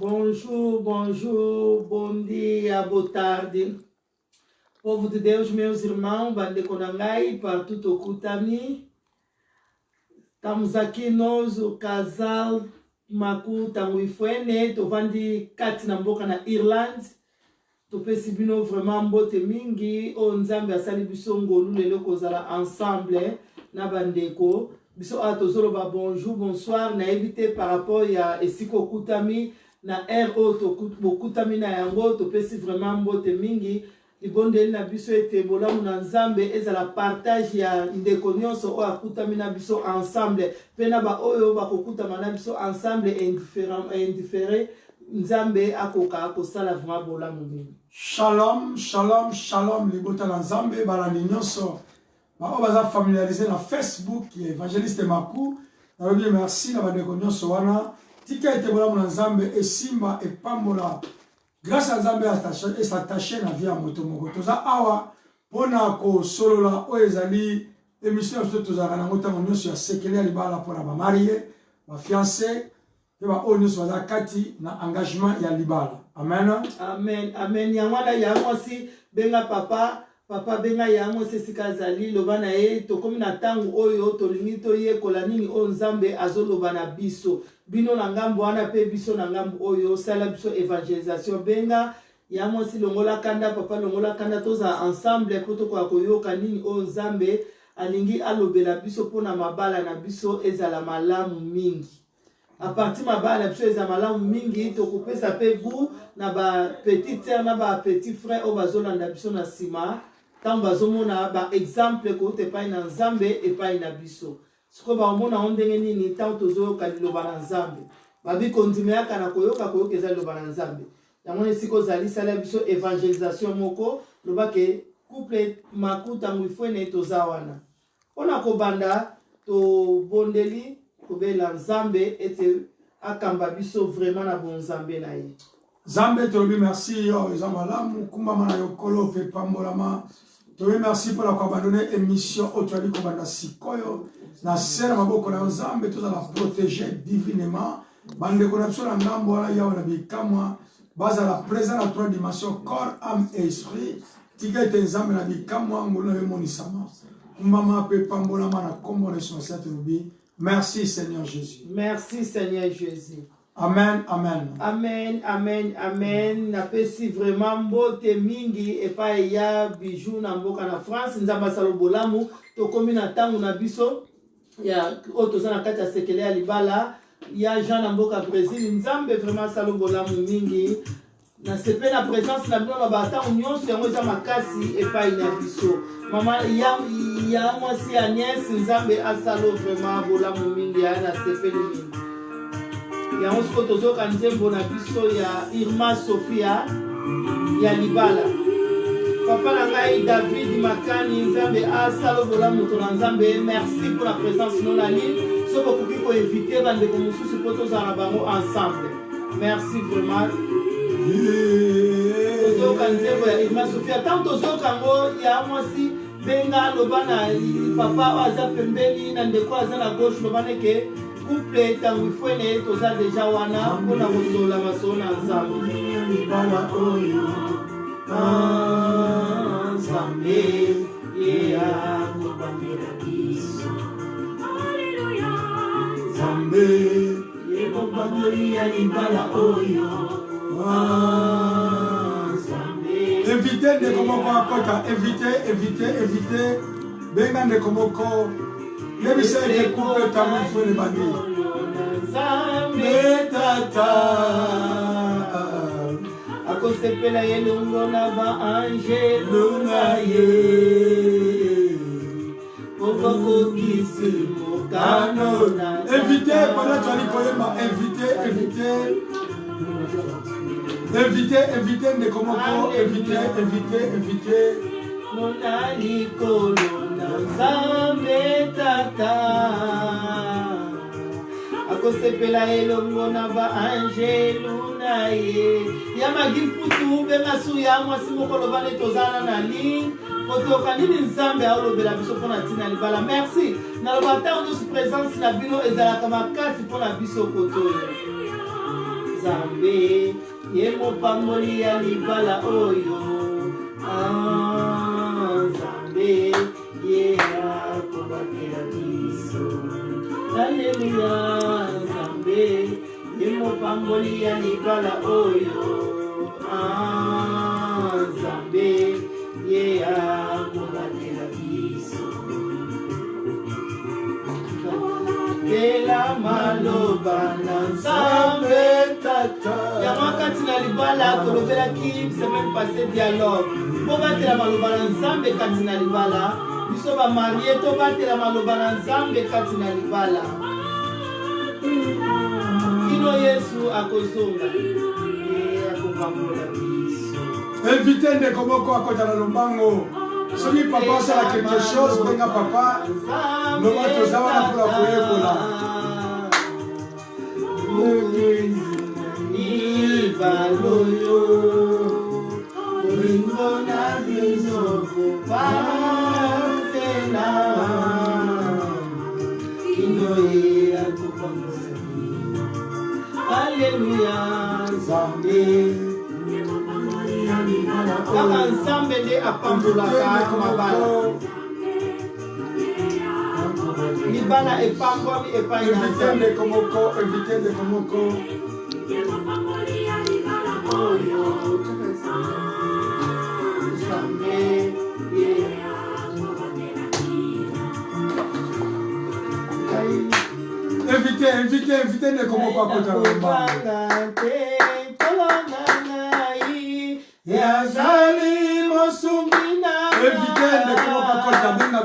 Bonjour, bonjour, bom dia, boa tarde. Povo de Deus, meus irmãos, Bandekonangai, partout au Kutami. Estamos aqui nós, o casal Maku Tanguifuene, Tovandi Kati Namboka na Irlande. To percebino vraiment mbote mingi, o nzambe asali biso ngolu lelo kozala ensemble na bandeko. Biso atozolo ba bonjour, bonsoir, na évité par rapport ya esiko Kutami. Na RO to kutami na yango to pesi vraiment mbote mingi libondeli na biso ete bolamu na nzambe ezala partage ya ndeko nyonso o akutami na biso ensemble pena ba oyo bakokutama na biso ensemble indifférent nzambe akoka akosala vraiment bolamu mingi. Shalom, shalom, shalom libota na nzambe balandi nyonso ba o baza familiarisé na Facebook Évangéliste Maku na bien merci na bandeko nyonso wana. Tika ete bola mona nzambe esimba epambola grâce à nzambe s'attacher na vie ya moto moko toza awa pona ko solola o ezali émission so tozaka nango ntango nyonso ya sekele ya libala pona ba marié ba fiancé pe ba o nyonso baza kati na engagement ya libala. Amen, amen, amen. Yamwana yamosi benga papa benga yango sesika zali loba na ye tokomi na tangu oyo tolingi toyekola nini o nzambe azoloba na biso bino na ngambo wana pe biso na ngambo oyo sala biso évangélisation benga yango si longola kanda papa longola kanda toza ensemble poto kwa koyoka nini o nzambe alingi alobela biso pona mabala na biso ezala malamu mingi. A partir mabala na biso ezala malamu mingi tokopesa pe bu na ba petit sœur na ba petit frère o bazolanda biso na sima. Tant bazomona ba exemple ko te pa na nzambe e pa na biso siko ba mona ondenge nini tant tozo ka liloba na nzambe ba bi kontimea kana koyoka eza liloba na nzambe yango siko zali sala biso évangélisation moko loba ke couple Maku Tanguifuene toza wana ona ko banda to bondeli ko bela nzambe ete akamba biso vraiment na bon nzambe na ye nzambe tobi merci yo ezamalamu kumba mana yokolo pe pambolama. Merci pour la abandonner émission autoali kobanda sikoyo na sera maboko na nzambe tozala protéger divinement bande konapso na ngambo wala ya wana bikamwa baza la présent à trois dimensions corps âme et esprit tika te nzambe na bikamwa ngolo yo monisama mama pe pambola mana kombo na sosia tubi. Merci Seigneur Jésus. Merci Seigneur Jésus. Amen, amen. Amen, amen, amen. Napesi vraiment mbote mingi epa ya bijou na mboka na France. Nzamba salo bolamu. Tokomi na tangu na biso. Ya otoza na kati ya sekele ya libala. Ya Jean na mboka Brésil. Nzambe vraiment salo bolamu mingi. Na sepe na présence na bino na batangu nyonso yango eza makasi epa ina biso. Mama ya mwasi Agnès nzambe asalo vraiment bolamu mingi ya na sepe mingi. Ya osko tozoka nzembo na biso ya Irma Sophia ya libala papa na ngai David Makani nzambe asalo bolamu to na nzambe merci pour la présence non en ligne soko koki ko inviter bande ko mususu poto za na bango ensemble merci vraiment tozoka nzembo ya Irma Sophia tant tozoka ngo ya mwasi benga lobana papa aza pembeni na ndeko aza na gauche lobana ke couple Tanguifuene toza deja wana mpona kosola masolo na nzambe libala oyo nzambe ye akobambela biso alleluya nzambe ye kobambeli ya libala oyo nzambe Invitez ndeko moko akota invitez benga ndeko moko. Let me say the couple Tanguifuene bandi. Nzambe tata akosepela ye longo na ba angelo na ye obako kisi mokano na Invitez pendant tu as koyema invitez ndeko moko invitez Mona likolo na nzambe tata akosepela elongo na ba angelu na ye ya magimputu benga su ya mwasi moko lobane tozana na ligne kotoka nini nzambe aolobela biso mpona ntina libala merci naloba ntango nyonso présence na bino ezalaka makasi mpona biso kotoyo Nzambe ye mopamboli ya libala oyo Nzambe ye akobakela biso Alleluya Nzambe ye mopamboli ya libala oyo Nzambe ye akobakela biso Bela maloba na Nzambe tata yango kati na libala tolobelaki semaine passée dialogue po batela maloba na Nzambe kati na libala biso bamarie to batela maloba na Nzambe kati na libala kino Yesu akozonga akopambola biso Invitez ndeko moko akota na lombango soki papa asala quelque chose benga papa loba toza wana mpona koyekola ibaloyo olingo na biso kopatela kinoye akopambola Alleluya Nzambe kaka Nzambe nde apambolaka mabala libala epambwami epai na Nzambe invite ndeko moko oyo Nzambe invite ndeko moko akota na lombango yazali mosungina invite ndeko moko akota benga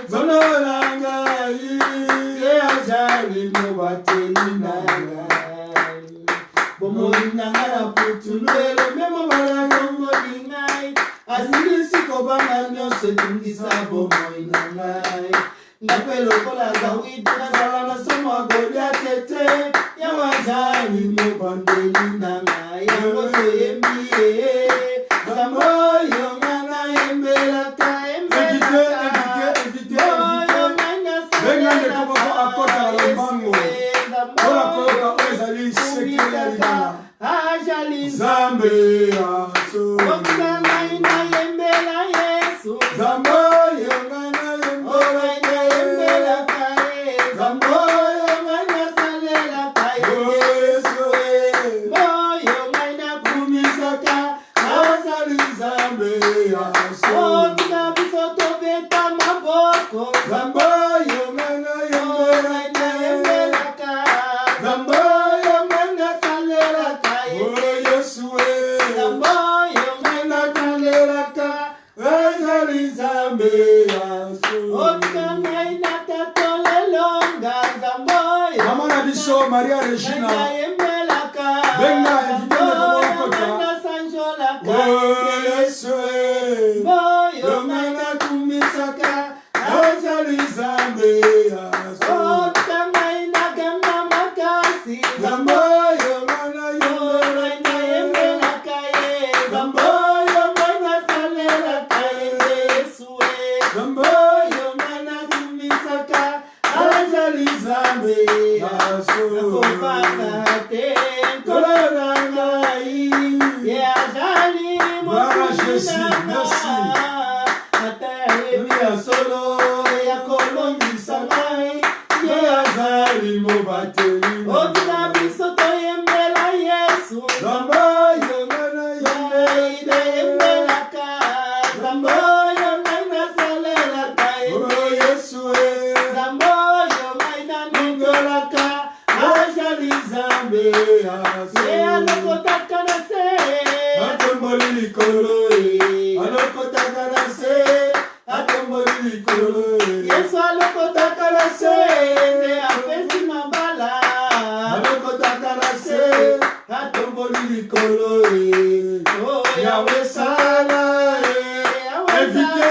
zonona ngai yazali mobateli na ngai bomoi na ngai na putulelo memo balanongoli ngai asilisi kobanga nyonso etungisa bomoi na ngai ngape lokola Dawidi nazala na somo ya Goliate te yawe azali mobandeli na ngai yango toyembi ye Nzambe oyo ngai nayembelaka benga ndeko moko akota na lombango mpona koyoka oyo ezali sekele ya libala Nzambe aso ngai nayembela Yesu Nzambe oyo ngai nayembelaka Nzambe oyo ngai nasalelaka Yesu oyo ngai nakumisaka azali Nzambe aso otika biso tobeta maboko Nzambe oyo ngai nayembelaka Nzambe oyo ngai nasalelaka Yesu Nzambe oyo ngai nasalelaka azali Nzambe aso otika ngai natatolelonga Nzambe oyo mama na biso Maria Regina nayembelaka benga invite ndeko moko akota nasanjolaka Yesu oyo ngai nakumisaka azali Nzambe aso otika ngai nagamba makasi Nzambe oyo ngai nayembelaka ye Nzambe oyo ngai nasalelaka Yesu Nzambe oyo ngai nakumisaka azali Nzambe aso nakobanga te nkolo na ngai ye azali mosuminanga ata yayebi ya solo ya kolongisa ngai ye azali mobateli otika biso toyembela Yesu Nzambe oyo ngai nayembelaka Nzambe oyo ngai nasalelaka Yesu Nzambe oyo ngai nanongolaka azali Nzambe aso ye alokotaka na se atomboli likolo alokotaka na se atomboli likolo Yesu alokotaka na se nde apesi mabala alokotaka na se atomboli likolo Yawe sala invite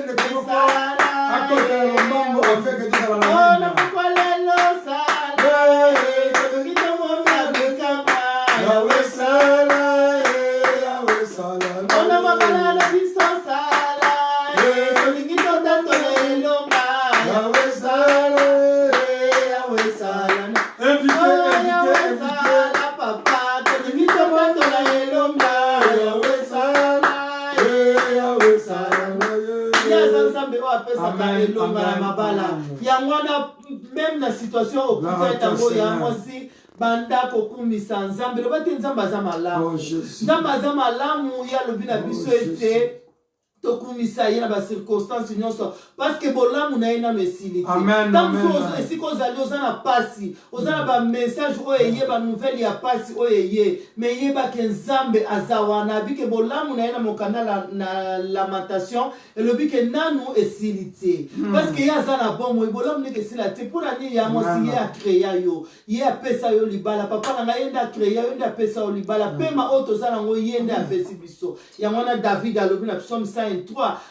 ndeko moko akota na lombango afeke tozala na mina Yawe sala Yawe sala elonga na mabala yango wana même na situation okuta etango ya mwasi banda kokumisa nzambe loba te nzambe aza malamu nzambe aza malamu ya lobi na biso ete tokumisa ye na bacirconstance nyonso parce que bolamu na ye nano esili te ntango esika ozali oza na pasi oza na bamessage oyo eye banouvelle ya pasi oyo eye me yebake nzambe aza wana abike bolamu na ye na mokanda na lamentation elobi ke nanu esili te parce que ye aza na bomoi bolamu ndenge esila te mpo na nini ya mwasi ye akreya yo ye apesa yo libala papa na ngai ye nde akreya yo nde apesa yo libala pema oyo toza nango ye nde apesi biso yango wana David alobi na psaume 103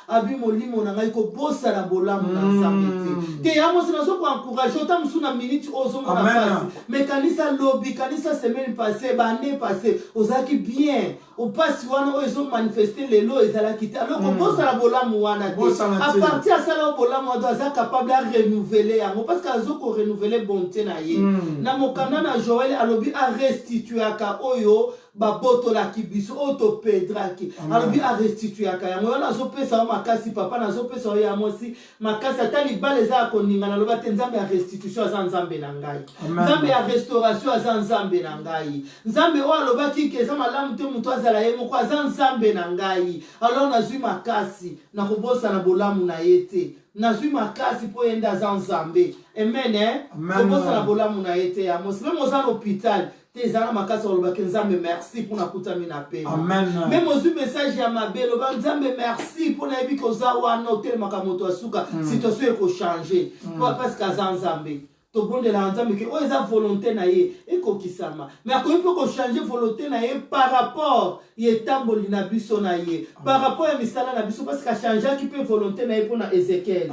abi molimo na ngai kobosa na bolamu na nzambe te te yango sina so ko encourager ota musu na minute ozomo na pasi mais kanisa lobi kanisa semaine passée bande passée ozaki bien au pasi wana ozo manifester lelo ezalaki te alors kobosa na bolamu wana te à partir à ça bolamu wana aza capable à renouveler yango parce que azo ko renouveler bonté na ye na mokanda na Joël alobi a restituer aka oyo baboto la kibiso auto pedraki alobi a restituer aka yango wana zo pesa makasi papa na zo pesa ya mosi makasi atali baleza koninga na loba te nzambe ya restitution aza nzambe na ngai nzambe ya restauration aza nzambe na ngai nzambe o aloba ki ke za malamu te muto azala ye moko aza nzambe na ngai alors nazwi makasi na kobosa na bolamu na yete nazwi makasi po yenda aza nzambe amen kobosa na bolamu na yete ya mosi même oza na hôpital ezana makasi olobaki nzambe merci pour nakutami na pema même ozwi message ya mabe loba nzambe merci pour nayebi koza wana otelemaka moto asuka situation ekochange parce que aza nzambe tobondela nzambe ke oyo eza volonté na ye ekokisama mais akoki mpe kochange volonté na ye par rapport ye etamboli na biso na ye par rapport ya misala na biso parce que achangeaki mpe volonté na ye mpo na Ezekiel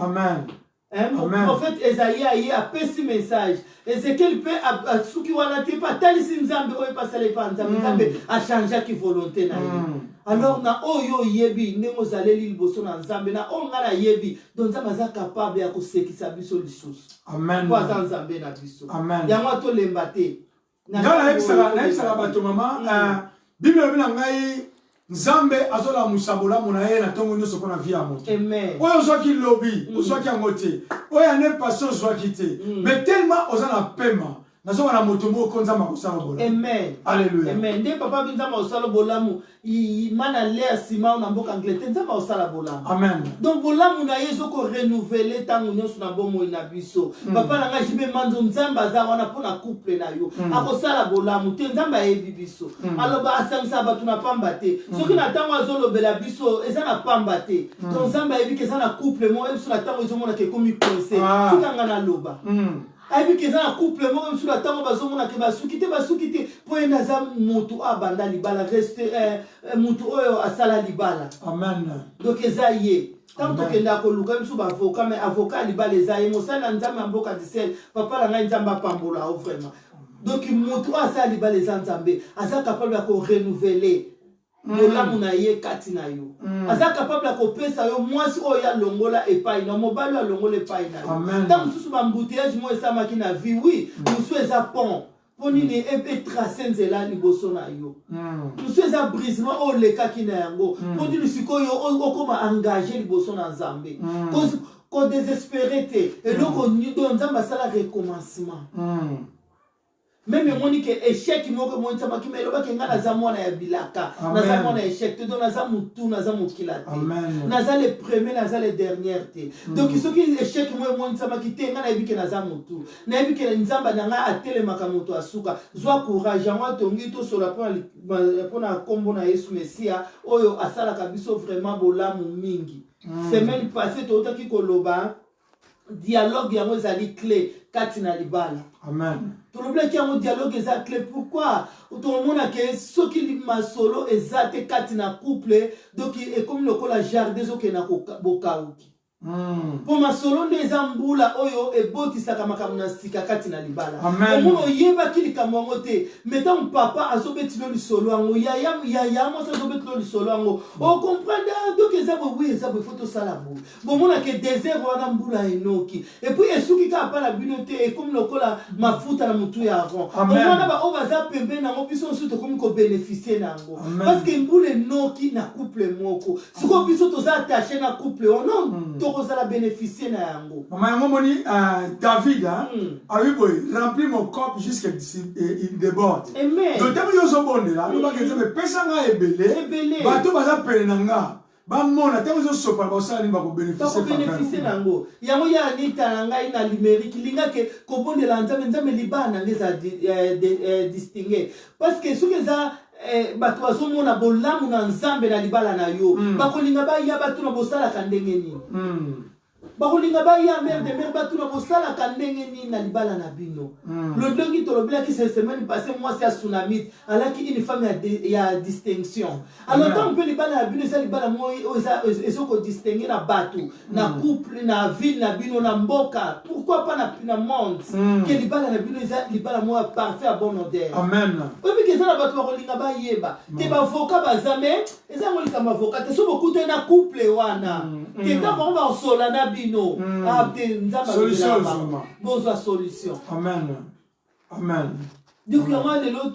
le prophète Esaïe a pesi message Ezekiel peut a suki wana te pa talisi nzambe oyo pasale pa nzambe a changer ki volonté na ye alors na oyo yebi ndenge ozaleli liboso na nzambe na onga na yebi donc nzambe aza capable ya kosekisa biso lisusu amen po aza nzambe na biso yango tolemba te ngala ebisaka bato mama bible bina ngai nzambe azola musabola mona ye na tongo nyoso pona via moto oyo zwaki lobi uzwaki yango te oyo ane passion zwaki te mais tellement ozana pema nazo wana moto moko nzamba kosala bola amen alléluia amen nde papa binzamba osala bolamu mana lea sima na mboka Angleterre nzamba osala bolamu amen donc bolamu na yezo ko renouveler tango nyoso na bomo na biso papa na nga jibe manzo nzamba za wana pona couple na yo akosala bolamu te nzamba yebi biso aloba asamisa batu na pamba te soki na tango azolobela biso eza na pamba te donc nzamba yebi ke za na couple mo ebiso na tango ezomona ke komi coincé tikanga na loba aibi ke za na couple mo ebiso na tango bazomona ke basuki te po enda za mutu abanda libala reste mutu oyo asala libala amen donc eza ye tant que kenda ko luka biso ba avocat mais avocat libala eza ye mosala nzambe mboka disel papa la ngai nzamba pambola au vraiment donc mutu asala libala eza nzambe aza capable ko renouveler bolamu na ye kati na yo aza capable ko pesa yo mwasi oyo ya longola epai na mobali ya longola epai na yo tant mususu ba embouteillage mo esamaki na vie oui mususu eza pont ponini e tracer nzela liboso na yo mususu eza brisement oyo lekaki na yango ponini sikoyo okoma engagé liboso na nzambe ko désespéré te eloko nido nzambe asala recommencement même moni ke échec moko moni sama ki melo ba ke ngana za mwana ya bilaka na za mwana échec te dona za mutu na za mukila te na za le premier na za le dernier te donc soki échec mo moni sama ki te ngana ebike na za mutu na ebike nzamba na nga atele makamoto asuka zwa courage yango tongi to sola pona kombo na Yesu Mesia oyo asala kabiso vraiment bolamu mingi semaine passée to otaki koloba dialogue yango ezali clé kati na libala amen tolobela ki yango dialogue eza clé pourquoi tomona ke soki masolo eza te kati na couple donc ekomi lokola jardin ezokenda bokauki po masolo nde eza mbula oyo ebotisaka makambo na sika kati na libala omona oyebaki likambo yango te metan papa azobetilo lisolo yango yaya mwasi azobetilo lisolo yango ocomprendre donc eza bowi eza bo faut tosala boye bomona ke désert wana mbula enoki epuis esuki kaka pa na bino te ekomi lokola mafuta na motu ya avant omona baoyo baza pembeni nango biso mosusu tokomi kobénéficie na yango parce que mbula enoki na couple moko sikoyo biso toza attaché na couple ono ozala bénéficier na yango. Maman yango moni David a eu boy remplir mon corps jusqu'à il déborde. Amen. Donc tant yo so bonde là, on va que ça me pesa nga ebele. Bato baza penanga. Ba mona tant yo so pa ba ça ni ba ko bénéficier nango. Yango ya anita na ngai na numérique linga ke ko bonde la nzambe libana ngeza distinguer. Parce que ce que ça bato bazomona bolamu na nzambe na libala na yo bakolinga baya bato na bosala kandenge nini bakolinga baya mère de mère bato na bosala kandenge nini na libala na bino le dongi tolobela qui cette semaine passée moi c'est à tsunami alaki une femme ya distinction alors tant on peut libala na bino ça libala moi ezoko distinguer na bato na couple na ville na bino na mboka pourquoi pas na monde que libala na bino ça libala moi parfait à bon odeur amen. Obi ke ça na bato bakolinga bayeba te bavoka bazame eza ngolika mavoka te so bokuta na couple wana te ka ba osola na bino te nzamba solution bonzo solution amen amen. donc yango lelo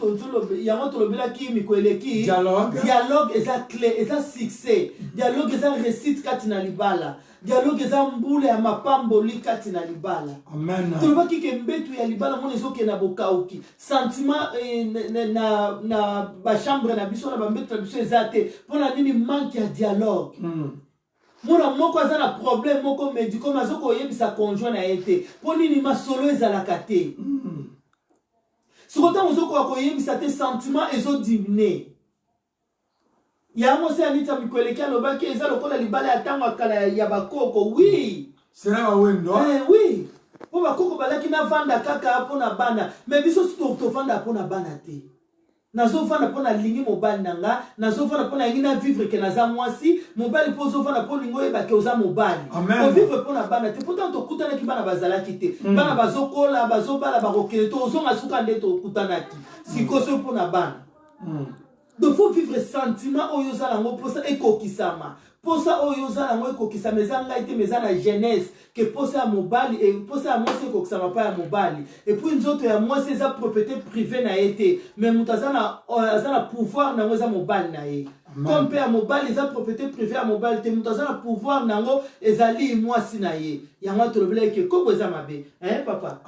yango tolobelaki mikoleki dialogue eza clé eza succès dialogue eza réussite kati na libala dialogue eza mbula ya mapamboli kati na libala amen. tolobaki ke mbetu ya libala mona ezokenda bokauki sentiment na bachambre na biso na bambetu na biso eza te mpona nini manque ya dialogue mona moko aza na problème moko médico mazoko oyebisa conjoint na ye te mpo nini masolo ezalaka te sikotan ozokoka koyebisa te sentiment ezodimine yango se anita mikoleki alobaki eza lokola libala ya ntango akala ya bakoko oui sera bawendo oui mpo bakoko balaki navanda kaka mpo na bana me biso tovanda mpo na bana te nazovanda mpo na lingi mobali na nga nazovanda mpo na yangi na vivre ke naza mwasi mobali mpo ozovanda mpo lingi oyebake oza mobali ovivre mpo na bana te pourtant tokutanaki bana bazalaki te bana bazokola bazobala bakokende to ozonga suka nde tokutanaki sikoso mpo na bana donc faut vivre sentiment oyo ozala yango mposa ekokisama posa oyo ozala yango ekokisama eza ngai te meza na jeunesse ke posa ya mobali posa ya mwasi ekokisama pa ya mobali epuis nzoto ya mwasi eza propriété privée na ye te mais moto aza na pouvoir nango eza mobali na ye comme mpe ya mobali eza propriété privée ya mobali te moto aza na pouvoir nango ezali mwasi na ye yango tolobela eke kobo eza mabe papa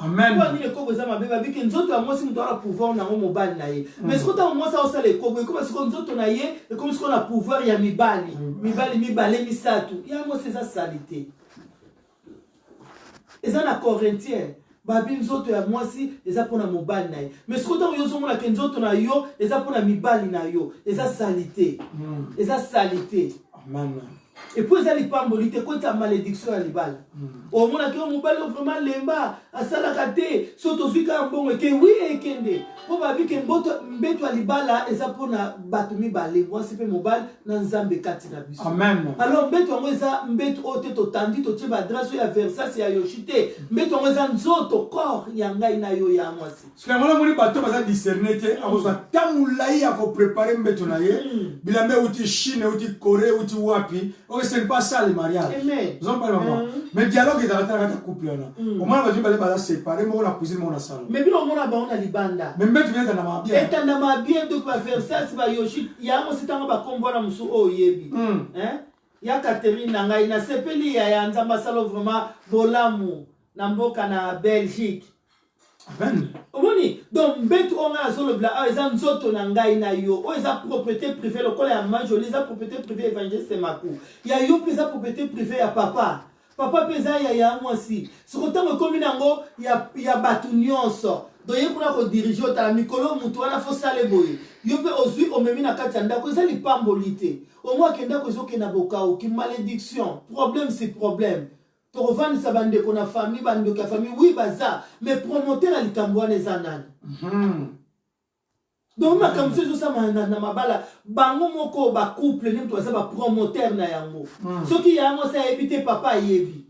nini ekobo eza mabe babike nzoto ya mwasi moto aza na pouvoir nango mobali na ye mais siko ntango mwasi aosala ekobo ekoma siko nzoto na ye ekomi siko na pouvoir ya mibali mibale misato ya mwasi eza sali te eza na Corinthiens babi nzoto ya mwasi eza pona mobali na ye mais siko ntango yo ozomona ke nzoto na yo eza pona mibali na yo eza salite eza salite et puis eza lipamboli te kota malédiction ya libala omonaki yo mobali vraiment lemba asalaka te so tozwi kaka mbongo eke wi ekende mpo babike mbeto ya libala eza mpona bato mibale mwasi mpe mobali na nzambe kati na biso alors mbeto yango eza mbeto oyo te totandi totie badrase oyo ya versasi ya yoshi te mbeto yango eza nzoto corps ya ngai na yo ya mwasi soki yango moni bato baza discerne te akozwa ntango molai ya koprépare mbeto na ye bilamba euti chine euti corée euti wapi oyo ce n'est pas ça le mariage mais dialogue ezalaka kaka couple wana omona bazwi bale baza séparé moko na cuisine moko na salon mais bino omona bango na libanda mais mbeto bien etandama bien etandama bien donc baversasi bayoshi yango sitango bakombo wana mosu oyo oyebi ya Catherine na ngai nasepeli ya nzambe asala vraiment bolamu na mboka na Belgique omoni donc mbetu oyo ngai azolobela ayo eza nzoto na ngai na yo oyo eza propriété privée lokola ya majoli eza propriété privée évangéliste maku ya yo mpe eza propriété privée ya papa mpe eza ya mwasi siko ntango ekomi nango ya bato nyonso donc ye kuna kodirige otala mikolo mutu wana fosala boye yo mpe ozwi omemi na kati ya ndako eza lipamboli te omwake ndako ezokenda bokauki malédiction problème c'est problème tokovandisa bandeko na famille bandeko ya famille oui baza mais promoteur ya likambo wana eza nani donc makambo so ezosama na mabala bango moko bacouple nde moto baza bapromoteur na yango soki yango se ayebi te papa ayebi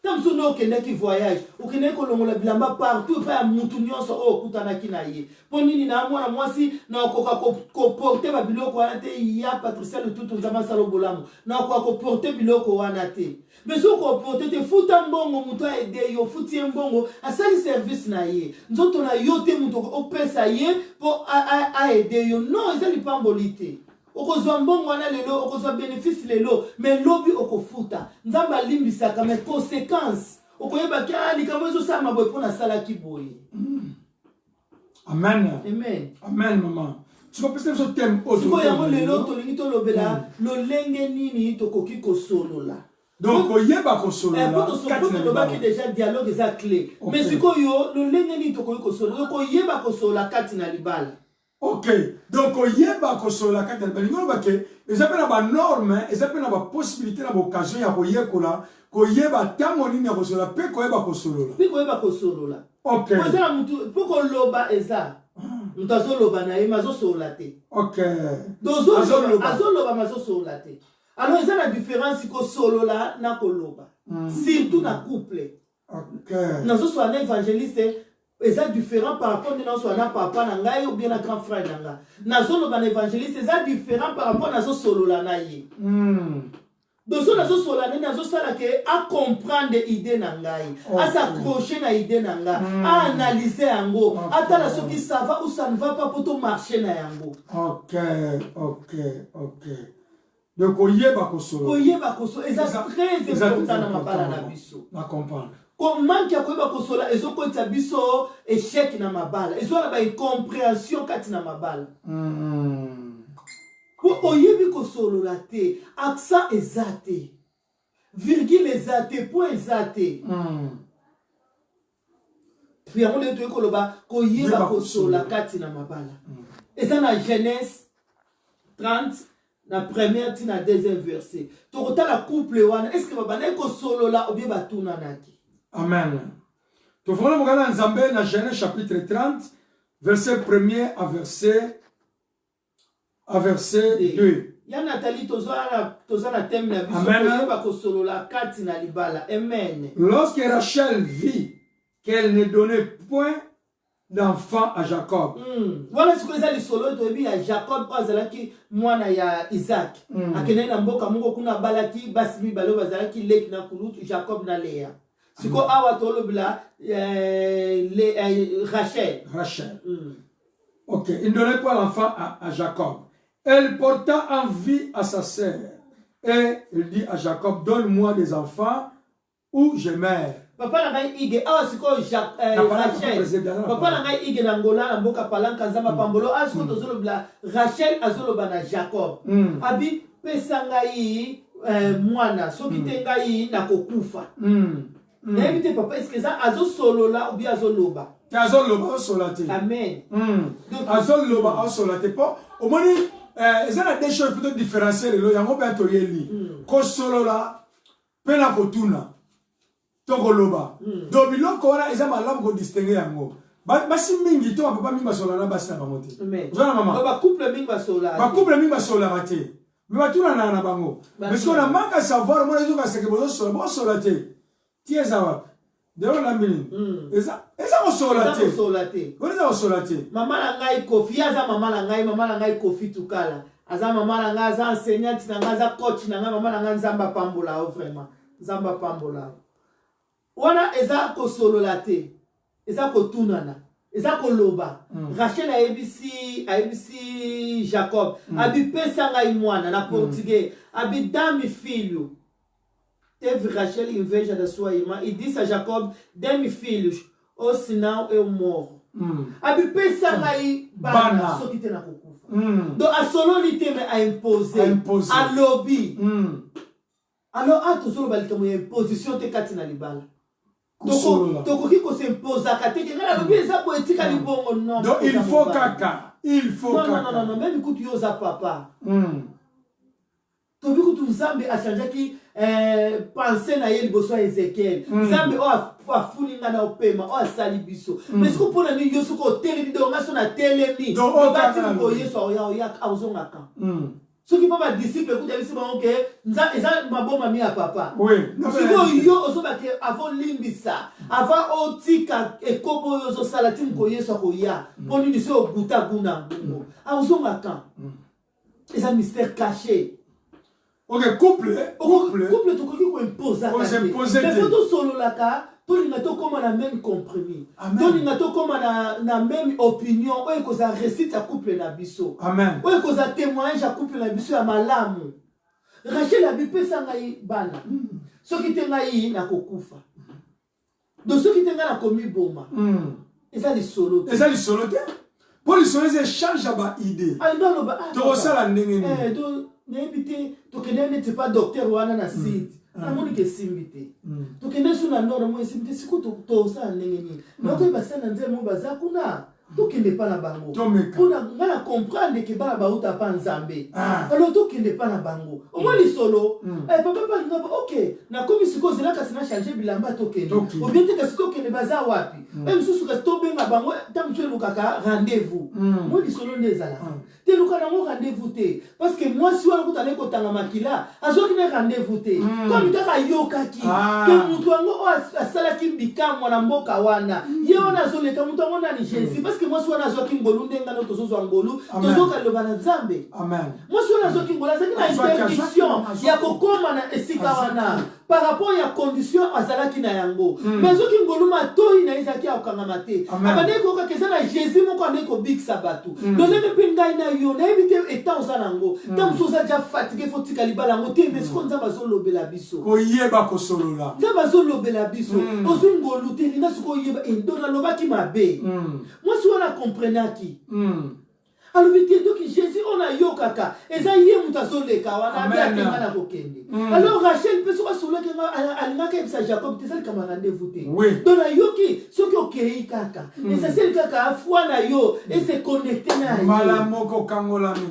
ta mosu nde okendaki voyage okendaki kolongola bilamba partout epa ya mutu nyonso oyo okutanaki na ye mpo nini na mwana mwasi nakoka koporte babiloko wana te ya Patricia Lututu nzambe asala bolamu nakoka koporte biloko wana te mais soki oporte te futa mbongo moto aede yo futi ye mbongo asali service na ye nzoto na yo te moto opesa ye mpo aede yo non eza lipamboli te okozwa mbongo wana lelo okozwa bénéfice lelo mais lobi okofuta nzambe alimbisaka mais conséquence okoyeba ki likambo ezosala boye mpo nasalaki boye. Amen. Amen. Amen, maman. Tu peux penser ce thème autour de yango lelo tolingi tolobela lolenge nini tokoki kosolola. Donc oyeba kosolola. Pour tolobaki déjà dialogue eza clé. Mais sikoyo lolenge nini tokoki kosolola koyeba kosolola kati na libala. Ok, donc oyeba kosolola kati na libala ningo bake eza pe na ba norme eza pe na ba possibilité na ba occasion ya koyekola koyeba tango nini ya kosolola pe koyeba kosolola. Pe koyeba kosolola. Ok. Pour koloba eza mutu azoloba na ye mazosolola te. Ok. Azoloba mazosolola te. Alors eza na différence kosolola na koloba. Surtout na couple. Ok. Nazosola na évangéliste eza différent par rapport à na papa na ngai ou bien na grand frère na nga. Nazoloba na évangéliste eza différent par rapport nazosolola na ye. Donc nazosolola na nazosala ke a comprendre idée na ngai, a s'accrocher na idée na nga, a analyser yango, atala soki ça va ou ça ne va pas pour to marcher na yango. Ok, ok, ok. Donc oyeba kosolola. Oyeba kosolola eza très important na mabala na biso. Na comprendre. Comment qui a koyeba kosola ezokotisa biso échec na mabala. Ezola ba incompréhension kati na mabala. Pour oyebi kosolola te, accent ezate, virgule ezate, point ezate. Puis on est tout koloba koyeba kosolola kati na mabala. Eza na Genèse 30 na première tina deuxième verset. Tokota la couple wana est-ce que babana kosolola ou bien batuna naki? Amen. Tu vois le Nzambe na Genèse chapitre 30 verset 1er à verset 2. Ya Nathalie tozana thème na biso koyeba kosolola kati na libala. Amen. Lorsque Rachel vit qu'elle ne donnait point d'enfant à Jacob. Voilà ce que les solo to bi ya Jacob azalaki mwana ya Isaac. Akene na mboka moko kuna balaki basimi balo bazalaki leki na kulutu Jacob na Léa. Siko awa tolobla Rachel. Rachel. Ok, il ne donnait pas l'enfant à Jacob. Elle porta envie à sa sœur. Et il dit à Jacob, donne-moi des enfants ou je meurs. Papa na ngai ige awa siko Rachel. Papa na ngai ige na ngola na mboka palanka nzamba pambolo asiko tozolobla Rachel azoloba na Jacob. Abi pesa ngai mwana soki te ngai na kokufa. N'invite papa est-ce que ça azosolola ou bien azoloba? Azoloba solate. Amen. Azoloba solate po au moins ils ont des choses plutôt différenciées le yango ba to yeli. Ko solola pena kotuna. Tokoloba. Do biloko wana eza malamu ko distinguer yango. Basi mingi to papa mingi basolana basi na bango te. Zona mama. Ba couple mingi basolana. Ba couple mingi basolana te. Mais batuna na bango. Mais ce qu'on a manque à savoir moi les gens c'est que bozo solate. Tieza wapi? Deo la mbili. Eza osolate. Eza osolate. Eza osolate. Mama na ngai Kofi aza mama na ngai Kofi Tukala. Aza mama na ngai aza enseignante na ngai aza coach na ngai mama na ngai Nzamba pambola vraiment. Nzamba pambola. Wana eza kosololate. Eza kotunana. Eza koloba. Rachel ABC Jacob. Abi pesa ngai mwana na portugais. Abi dami filho. Teve Rachel inveja da sua irmã e disse a Jacob, dê-me filhos, ou senão eu morro. Abi pesa ngai bana só que tem na kokufa. Donc a sololité me a imposé. A lobby. Alors a tout solo balika mo imposition te kati na libala. Toko kiko se imposa kate ke ngala lobby eza ko etika libongo non. Donc il faut kaka. Il faut kaka. Non, même écoute yoza papa. Tobi kutu Nzambe a changé ki penser na ye liboso ya Ezekiel. Nzambe o afuninga na opema o asali biso. Mais ko pona ni yoso ko telemi do ngaso na telemi. Donc o bati ko yeso oya awzonga ka. Soki papa disciple kuta biso ba ke nza eza maboma mi ya papa. Oui. Siko yo ozoba ke avant limbisa, avant otika ekobo yoso salatim ko yeso ko ya. Poni ni so buta guna ngumo. Awzonga ka. C'est un mystère caché. Ok, couple, tokoki ko imposer. On s'imposer. Mais faut to solo la ka, tolinga tokoma na même compromis Amen. tolinga tokoma na même opinion oyo ekozala récite ya couple na biso Amen. oyo ekozala témoignage ya couple na biso ya malamu. Rachel abipesa ngai bana soki te ngai nakokufa donc soki te ngai nakomiboma eza lisolo te. Eza lisolo te. Pour lisolo eza échange ya baidée tokosala ndenge nini nayebi te tokende neti pa docteur wana na site namoni ke esimbi te tokende so na nord mo esimbi te siko tosala ndenge nini nakoyeba se na nzela mo baza kuna tokende pa na bango mpona nga na comprendre ke bana bauta pa nzambe alors tokende pa na bango omoi lisolo papa palinga ok nakomi sikoyo zela kasi na change bilamba tokende obien te kasi tokende baza wapi mosusu kasi tobenga bango ntango mosu elukaka rendez-vous moi lisolo nde ezalaka te eluka nango rendez-vous te parce que mwasi wana kutana ekotanga makila azwaki na rendez-vous te komi kaka ayokaki ke moto yango oyo asalaki bikamwa na mboka wana ye wana azoleka moto yango nani jésus parce que mwasi wana azwaki ngolu ndenge ngano tozozwa ngolu tozoka liloba na nzambe mwasi wana azwaki ngolu azalaki na interdiction ya kokoma na esika wana par rapport ya condition azalaki na yango mais azwaki ngolu matoi na ezalaki akokangama te abandeki kokaka eza na jésus moko andeki kobikisa bato dondenge mpe ngai na yo nayebi te etan oza nango ntango mosu oza ja fatike fo tika libala yango te mais siko nzambe azolobela biso koyeba kosolola nzambe azolobela biso ozwi ngolu te linga siko oyeba endo nalobaki mabe mwasi wana komprenaki alobi te doki jésus oyo nayokaka eza ye moto azoleka wana abiakenga na kokende alors rachel mpe soki asololaki nga alingaka yebisa jacob te ezalikama rendez-vous te donc nayoki soki okei kaka esaseli kaka afwa na yo ese connecte na ye mbala moko kangolami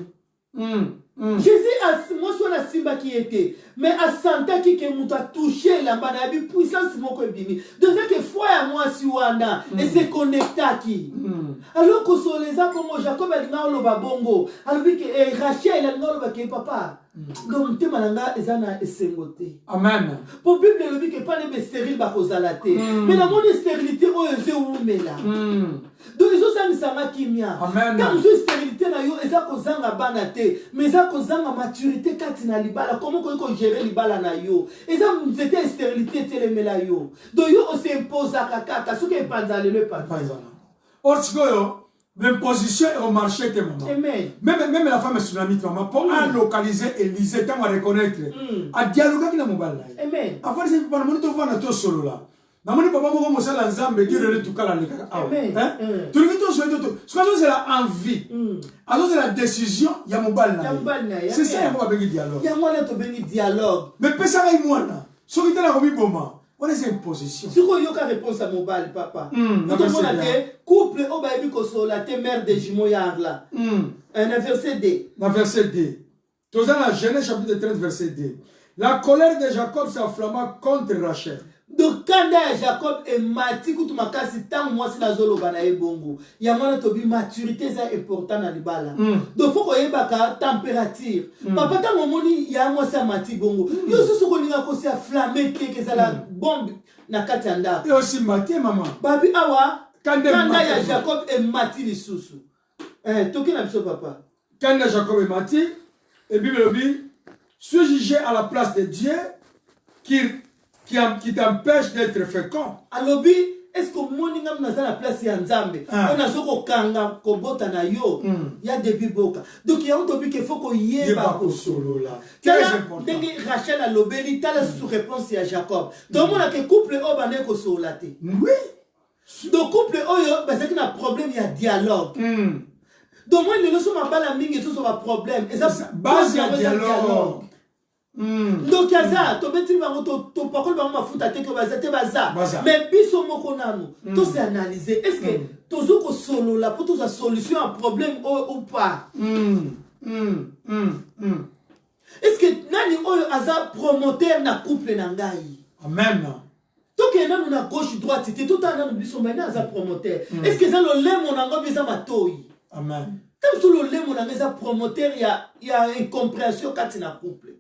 jésus mwasi wana asimbaki ye te mais asantaki ke moto atouche elamba na yabi puissance moko ebimi donc ezaki foi ya mwasi wana ese connectaki alors kosolo eza bongo jacob alinga oloba bongo alobi ke rachel alinga oloba ke papa donc motema na nga eza na esengo te amen po bible elobi ke pane bestérile bakozala te mais namoni stérilité oyo ezowumela donc ezosangisanga kimia ntango mosu stérilité na yo eza kozanga bana te mais eza kozanga maturité kati na libala komo koki kogere libala na yo eza nzete ya stérilité etelemela yo donc yo osimpozaka kaka soki epanza lelo epanza or sikoyo l'imposition est au marché te maman. Amen. Même la femme est tsunamite maman pour localiser Élisée tant à reconnaître à dialoguer avec la mobile. Amen. Avant c'est pas mon to vana to solo là. Na moni papa moko mosala nzambe Dieu le tout kala le kaka. Amen. Tout le monde souhaite tout. Ce que c'est la envie. Alors c'est la décision ya mobile là. C'est ça ya bengi dialogue. Ya mwana to bengi dialogue. Mais pesa ngai mwana. So kita na komi boma. On est en position. Si vous avez une réponse à mobile, papa. Couple, on va dire la mère de jumeaux là. Un verset D. Dans verset D. Tous dans la Genèse chapitre 13 verset D. La colère de Jacob s'enflamma contre Rachel. Donc quand Jacob est mati kutu makasi tant moi c'est la zolo bana ebongo. Ya mwana tobi maturité c'est important na libala. Donc faut koyeba baka température. Papa tant moni ya moi c'est mati bongo. Yo so ko linga ko c'est flammé que ça la bombe na katanda. Et aussi mati maman. Babi awa quand ya Jacob est mati lisusu. Toki na biso papa. Quand Jacob est mati et Bible dit suis jugé à la place de Dieu qui t'empêche d'être fécond. Alobi, est-ce que moni ngam na la place ya nzambe? On a soko kanga kobota na yo. Ya debi boka. Donc ya otobi ke faut ko yeba ko solo là. Très important. Dengi Rachel alobeli tala sous réponse ya Jacob. Donc on a que couple o bane ko solo te. Oui. Donc couple oyo ba c'est un problème ya dialogue. Donc moi le leçon ma bala mingi tout sur problème. Et ça base ya dialogue. Donc yaza to beti bango to pakol bango mafuta te ko bazate baza mais biso moko nanu to se analyser est-ce que tozo ko solo la pour toute solution à problème ou pas est-ce que nani oyo aza promoteur na couple na ngai amen to ke nanu na gauche droite te tout nanu biso mais aza promoteur est-ce que ça le lemo na ngo biza matoi amen tant sur le lemo na biza promoteur ya incompréhension kati na couple.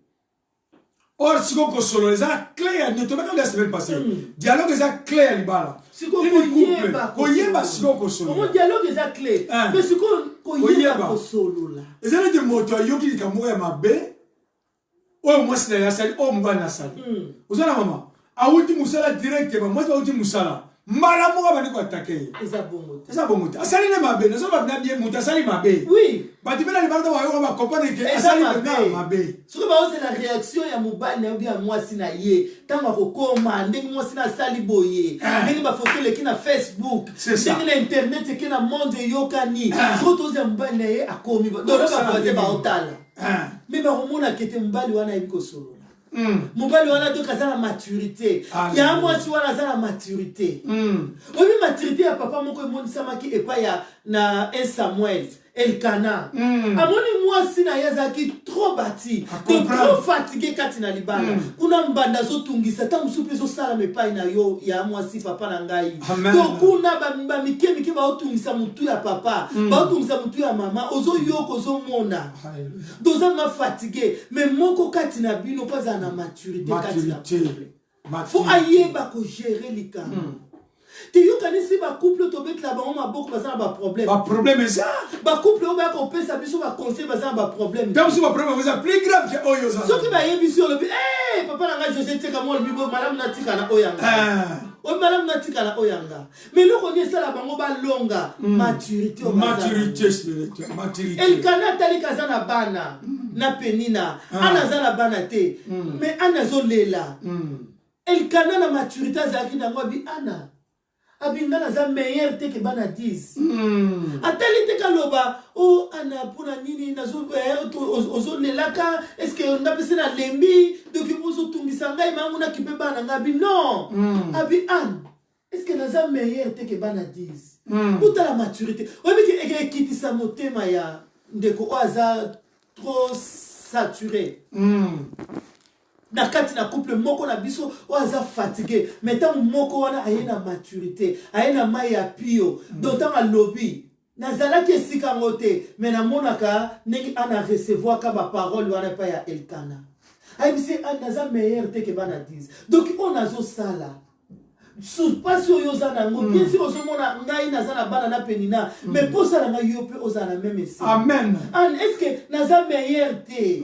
Or, si vous solo, les a clé à notre la semaine passée. Dialogue les a clé à l'ibala. Si vous yeba si vous solo. Mon dialogue les a clé. Mais si vous yeba solo là. Les années de moto yo qui dit ma bé. Oh moi c'est la salle, oh m'ba na salle. Vous allez maman. auti musala directement moi auti musala mbala moka bani ko attaquer eza bongo asali ne mabe nazo ba bien muta asali mabe oui bati bela libanda wa yo ba comprendre que asali mabe soki ba ose la réaction ya mobali na bien mwasi na ye tanga kokoma ndenge mwasi na sali boye ndenge ba photo leki na Facebook ndenge na internet ki na monde yokani soki toze mobali na ye akomi do ba faze ba otala mais ba romona kete mobali wana yiko solo mobali wana to kazala maturité ya mwasi wana zala maturité obi maturité ya papa moko emonisama ki epa ya na 1 Samuel Elkana amoni mwasi na yazaki trop bâti trop fatigué kati na libala kuna mbanda zo tungisa ta musupe zo sala mepai na yo ya mwasi papa na ngai to kuna ba mike ba otungisa mutu ya papa ba otungisa mutu ya mama ozo yoko zo mona doza ma fatigué mais moko kati na bino pas na maturité kati na couple faut ayeba ko gérer likama tu yokanisi ba couple to bet la ba ma boko bazana ba problème ça ba couple o ba ko pesa biso ba conseil bazana ba problème comme si ba problème vous plus grave que oyo ça so ki ba yebi sur le papa na nga José tika mo le bibo madame na tika na oyanga o madame na tika na oyanga mais le ko ni sala bango ba longa maturité spirituelle maturité Elkana tali kazana bana na penina ana zana bana te mais ana zo lela Elkana na maturité azaki na ngobi ana abingana za meilleur te ke bana 10 atali te kaloba o ana puna nini nazo ozo lelaka est-ce que on a pensé na lembi donc bozo tungisa ngai mangu na kipe bana ngabi non abi an est-ce que naza meilleur te ke bana 10 puta la maturité obi ke ekitisa motema ya ndeko oaza trop saturé na kati na couple moko na biso oaza fatigué mais tant moko wana ayena maturité ayena mai ya pio d'autant à lobby nazala ki esika ngote mais na monaka ndenge ana recevoir ka ba parole wana pa ya Elkana ayebisi naza meilleur te ke bana 10 donc on azo sala sous pas sur yozana ngo bien sûr ozomona ngai nazana bana na penina mais pour ça na yo pe ozana même ici amen est-ce que naza meilleur te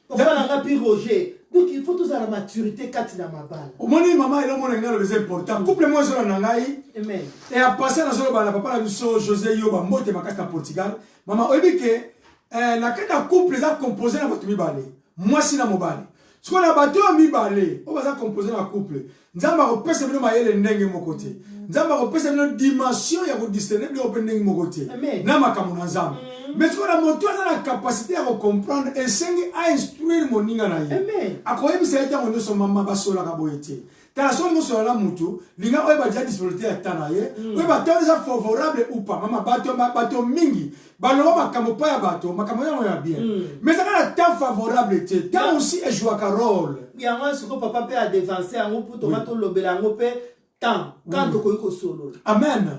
papa na ngapi Roger donc il faut tous à la maturité kati na mabala omoni maman il omona ngalo les important couple moi zo na ngai amen et à passer na zo bana papa na biso José Yoba mbote makati na Portugal maman oyebike na kata couple za composé na batu mibale mwasi na mobali siko na batu mibale o baza composé na couple nzamba ko pesa bino mayele ndenge moko te nzamba ko pesa bino dimension ya ko discerner bino open ndenge moko te na makambo na nzamba mais ce qu'on a montré la capacité à comprendre et c'est à instruire mon ninga na ye akoyebi ça été on so mama basola ka boyete tala so ngo so la mutu linga oye ba dia disponibilité ya tana ye oye ba tana ça favorable ou pas mama bato mingi baloba makambo pa ya bato makambo ya bien mais ça na temps favorable te temps aussi est jouer un rôle ya moi ce que papa peut a dévancer en pour tomato lobela ngo pe temps quand to ko solo amen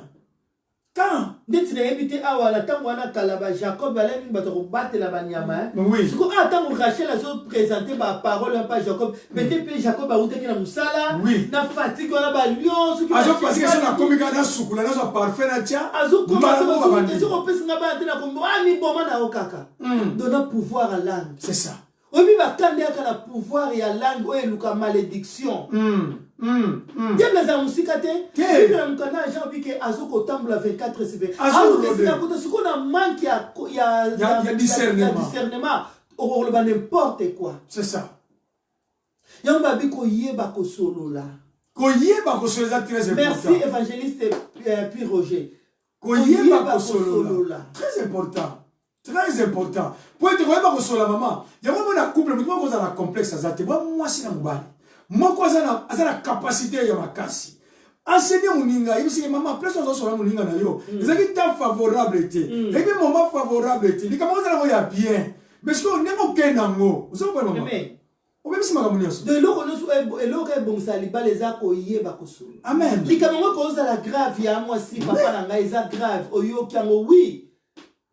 quand ndeti na yebite awa la tango wana kalaba Jacob aleni bato ko batela banyama oui siko tango Rachel azo présenter ba parole pa Jacob peut-être pe Jacob a utaki na musala na fatigue wana ba lion soki azo parce que ça na komika na sukula na so parfait na tia azo commencer azo ko pesa ngaba tena ko ni boma na okaka donna pouvoir à langue c'est ça obi ba kande aka na pouvoir ya langue o eluka malédiction diable za musika te bible na mukana Jean bike azuko tambula 24 CV azuko kota siko na manque ya discernement o ba n'importe quoi c'est ça yamba biko yeba ko solola très important merci évangéliste puis Roger koyeba ko solola très important pour être koyeba ko solola maman yango mona couple mutuma ko za na complexe azate moi si na mubali moko azana capacité ya makasi enseigner muninga ibisi mama plus on so muninga na yo ezaki temps favorable te et puis moment favorable te likama ozana ko ya bien mais ce qu'on n'est kena ngo uzo pas maman o bebisi makambo nyonso de loko noso eloko ebongisa libala eza koyeba kosolo amen likama ngo kozala grave ya mwasi papa na ngai eza grave oyoki yango oui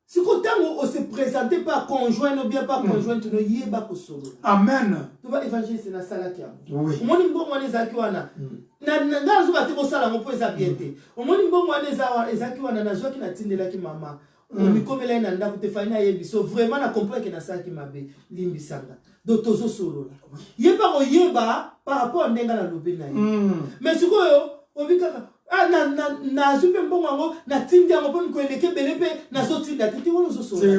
si kotango on se présenter pas conjoint ou bien pas conjointe no yeba kosolo amen tu vas évangéliser na sala kia oui omoni mbongo wana ezaki wana na ngazo ba te ko sala ngo po eza bien te omoni mbongo wana ezaki wana na zwaki na tindelaki mama omikomela na ndako te fanya yebiso vraiment na comprendre que na saki mabe limbisanga donc tozo solo la yeba ko yeba par rapport ndenga na lobe na ye mais sikoyo obikaka na zupe mbongo na tindi yango po mikoleke bele pe na so tinda tete wona so solo c'est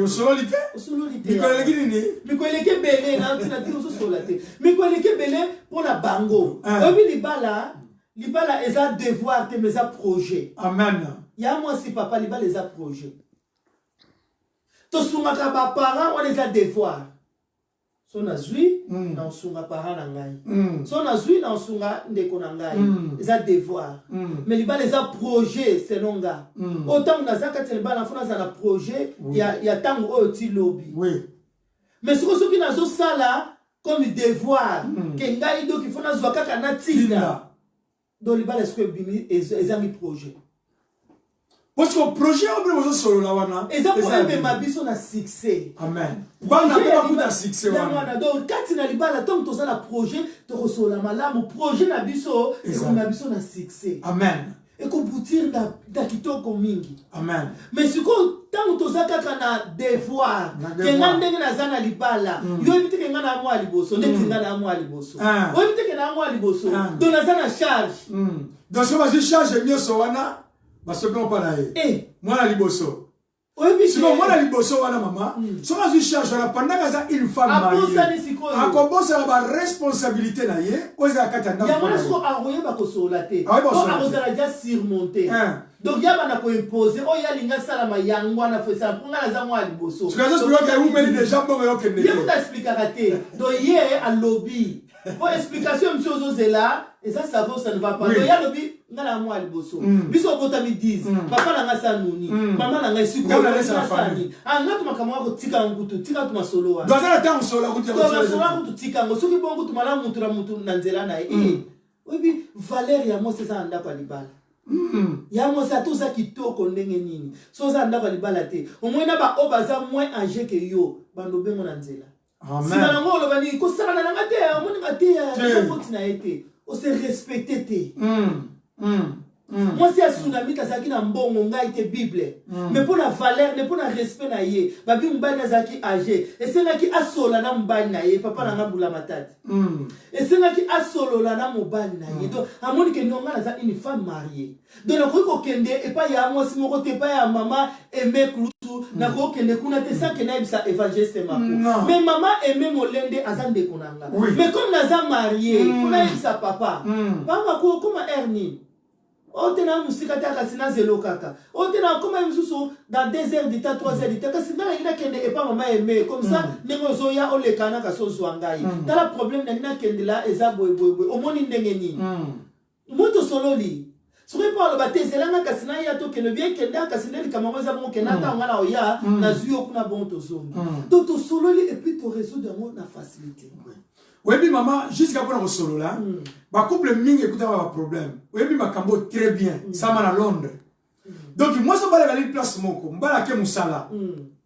usololite mikoleke nini mikoleke bele na tinda tete so solo te mikoleke bele pour la bango obi libala eza devoir te mais eza projet amen ya moi si papa libala eza projet to sungaka ba parents on eza devoir so na zui na osunga parents na ngai so na zui na osunga ndeko na ngai eza devoir mais libala eza projet selonga autant na zaka te libala fona za na projet ya tango oyo ti lobi oui mais soki na zo sala comme devoir ke ngai donc il faut na zwa kaka na tinda donc libala est-ce que bimi eza mi projet parce que le projet on peut solo la wana et ça pour ma biso na succès amen bana pas beaucoup de succès wana donc quand na libala tant to ça la projet to resola malamu projet na biso et comme na biso na succès amen et ko boutir da kitoko mingi amen mais siko tant to ça kaka na devoir ke ngandenge na zana libala yo ebite ke ngana amwa liboso ndeti ngana amwa liboso o ebite ke na amwa liboso donc na zana charge donc so vas charge nyoso wana basoki opana ye mwana liboso siko mwana liboso wana mama soki azwi charge wana pendant aza une femme mariée akobosana baresponsabilité na ye oyo eza ya kati ya ndako yango siko akoyeba kosola te akozala dia surmonte donc ya bana koimpose oyo alinga salama yango wana fosala mpo ngai naza mwa liboso umeli déjà mbongo yokende ye kuta explikaka te donc ye alobi po explication misi ozozela eza savo ça ne va pas donc ye alobi ngai na mwa liboso biso obotami 10 papa na ngai sa nuni mama na ngai sikoasani nga tumakamwa kotika ngutu tika tumasolo wana tika yango soki bongo tumala mutu na mutu na nzela na ye oyebi valeur ya mwasi eza na ndako ya libala ya mwasi ata oza kitoko ndenge nini so oza na ndako ya libala te omoi na baoyo baza moins age ke yo bandobengo na nzela nsima nango oloba nini kosakana nanga te omoninga te eza foti na ye te ose respecte te mwasi ya tsunami azalaki na mbongo ngai te bible mais mpo na valeur ne mpo na respect na ye babi mobali azalaki age esengaki asola na mobali na ye papa na nga mbula matati esengaki asolola na mobali na ye donc amoni ke nonga naza une femme mariée donc nakoki kokende epai ya mwasi moko te epai ya mama eme klutu nakoki kokende kuna te sake nayebisa évangéliste mako mais mama eme molende aza ndeko na nga mais comme naza mariée mpo nayebisa papa papa kokoma air nini otena musika te kasi na zelo kaka otena koma misusu dans 2 heures du temps 3 heures du temps kasi na ngina kende epa mama aimé comme ça ndenge ozoya olekana kaso zwa ngai tala problème na ngina kende la eza boye omoni ndenge nini moto sololi soki mpo aloba te ezelanga kasi na ya tokende bien kende kasi ndeli kamango eza bongo kende ata nga na oya na zwi okuna bongo tozongi donc tosololi et puis torésoudre yango na facilité. Oui, maman, jusqu'à pour le solo là, ma couple ming écoute un problème. Oui, ma cambo très bien, ça m'a à Londres. Donc moi ça va aller place moko, mbala ke musala.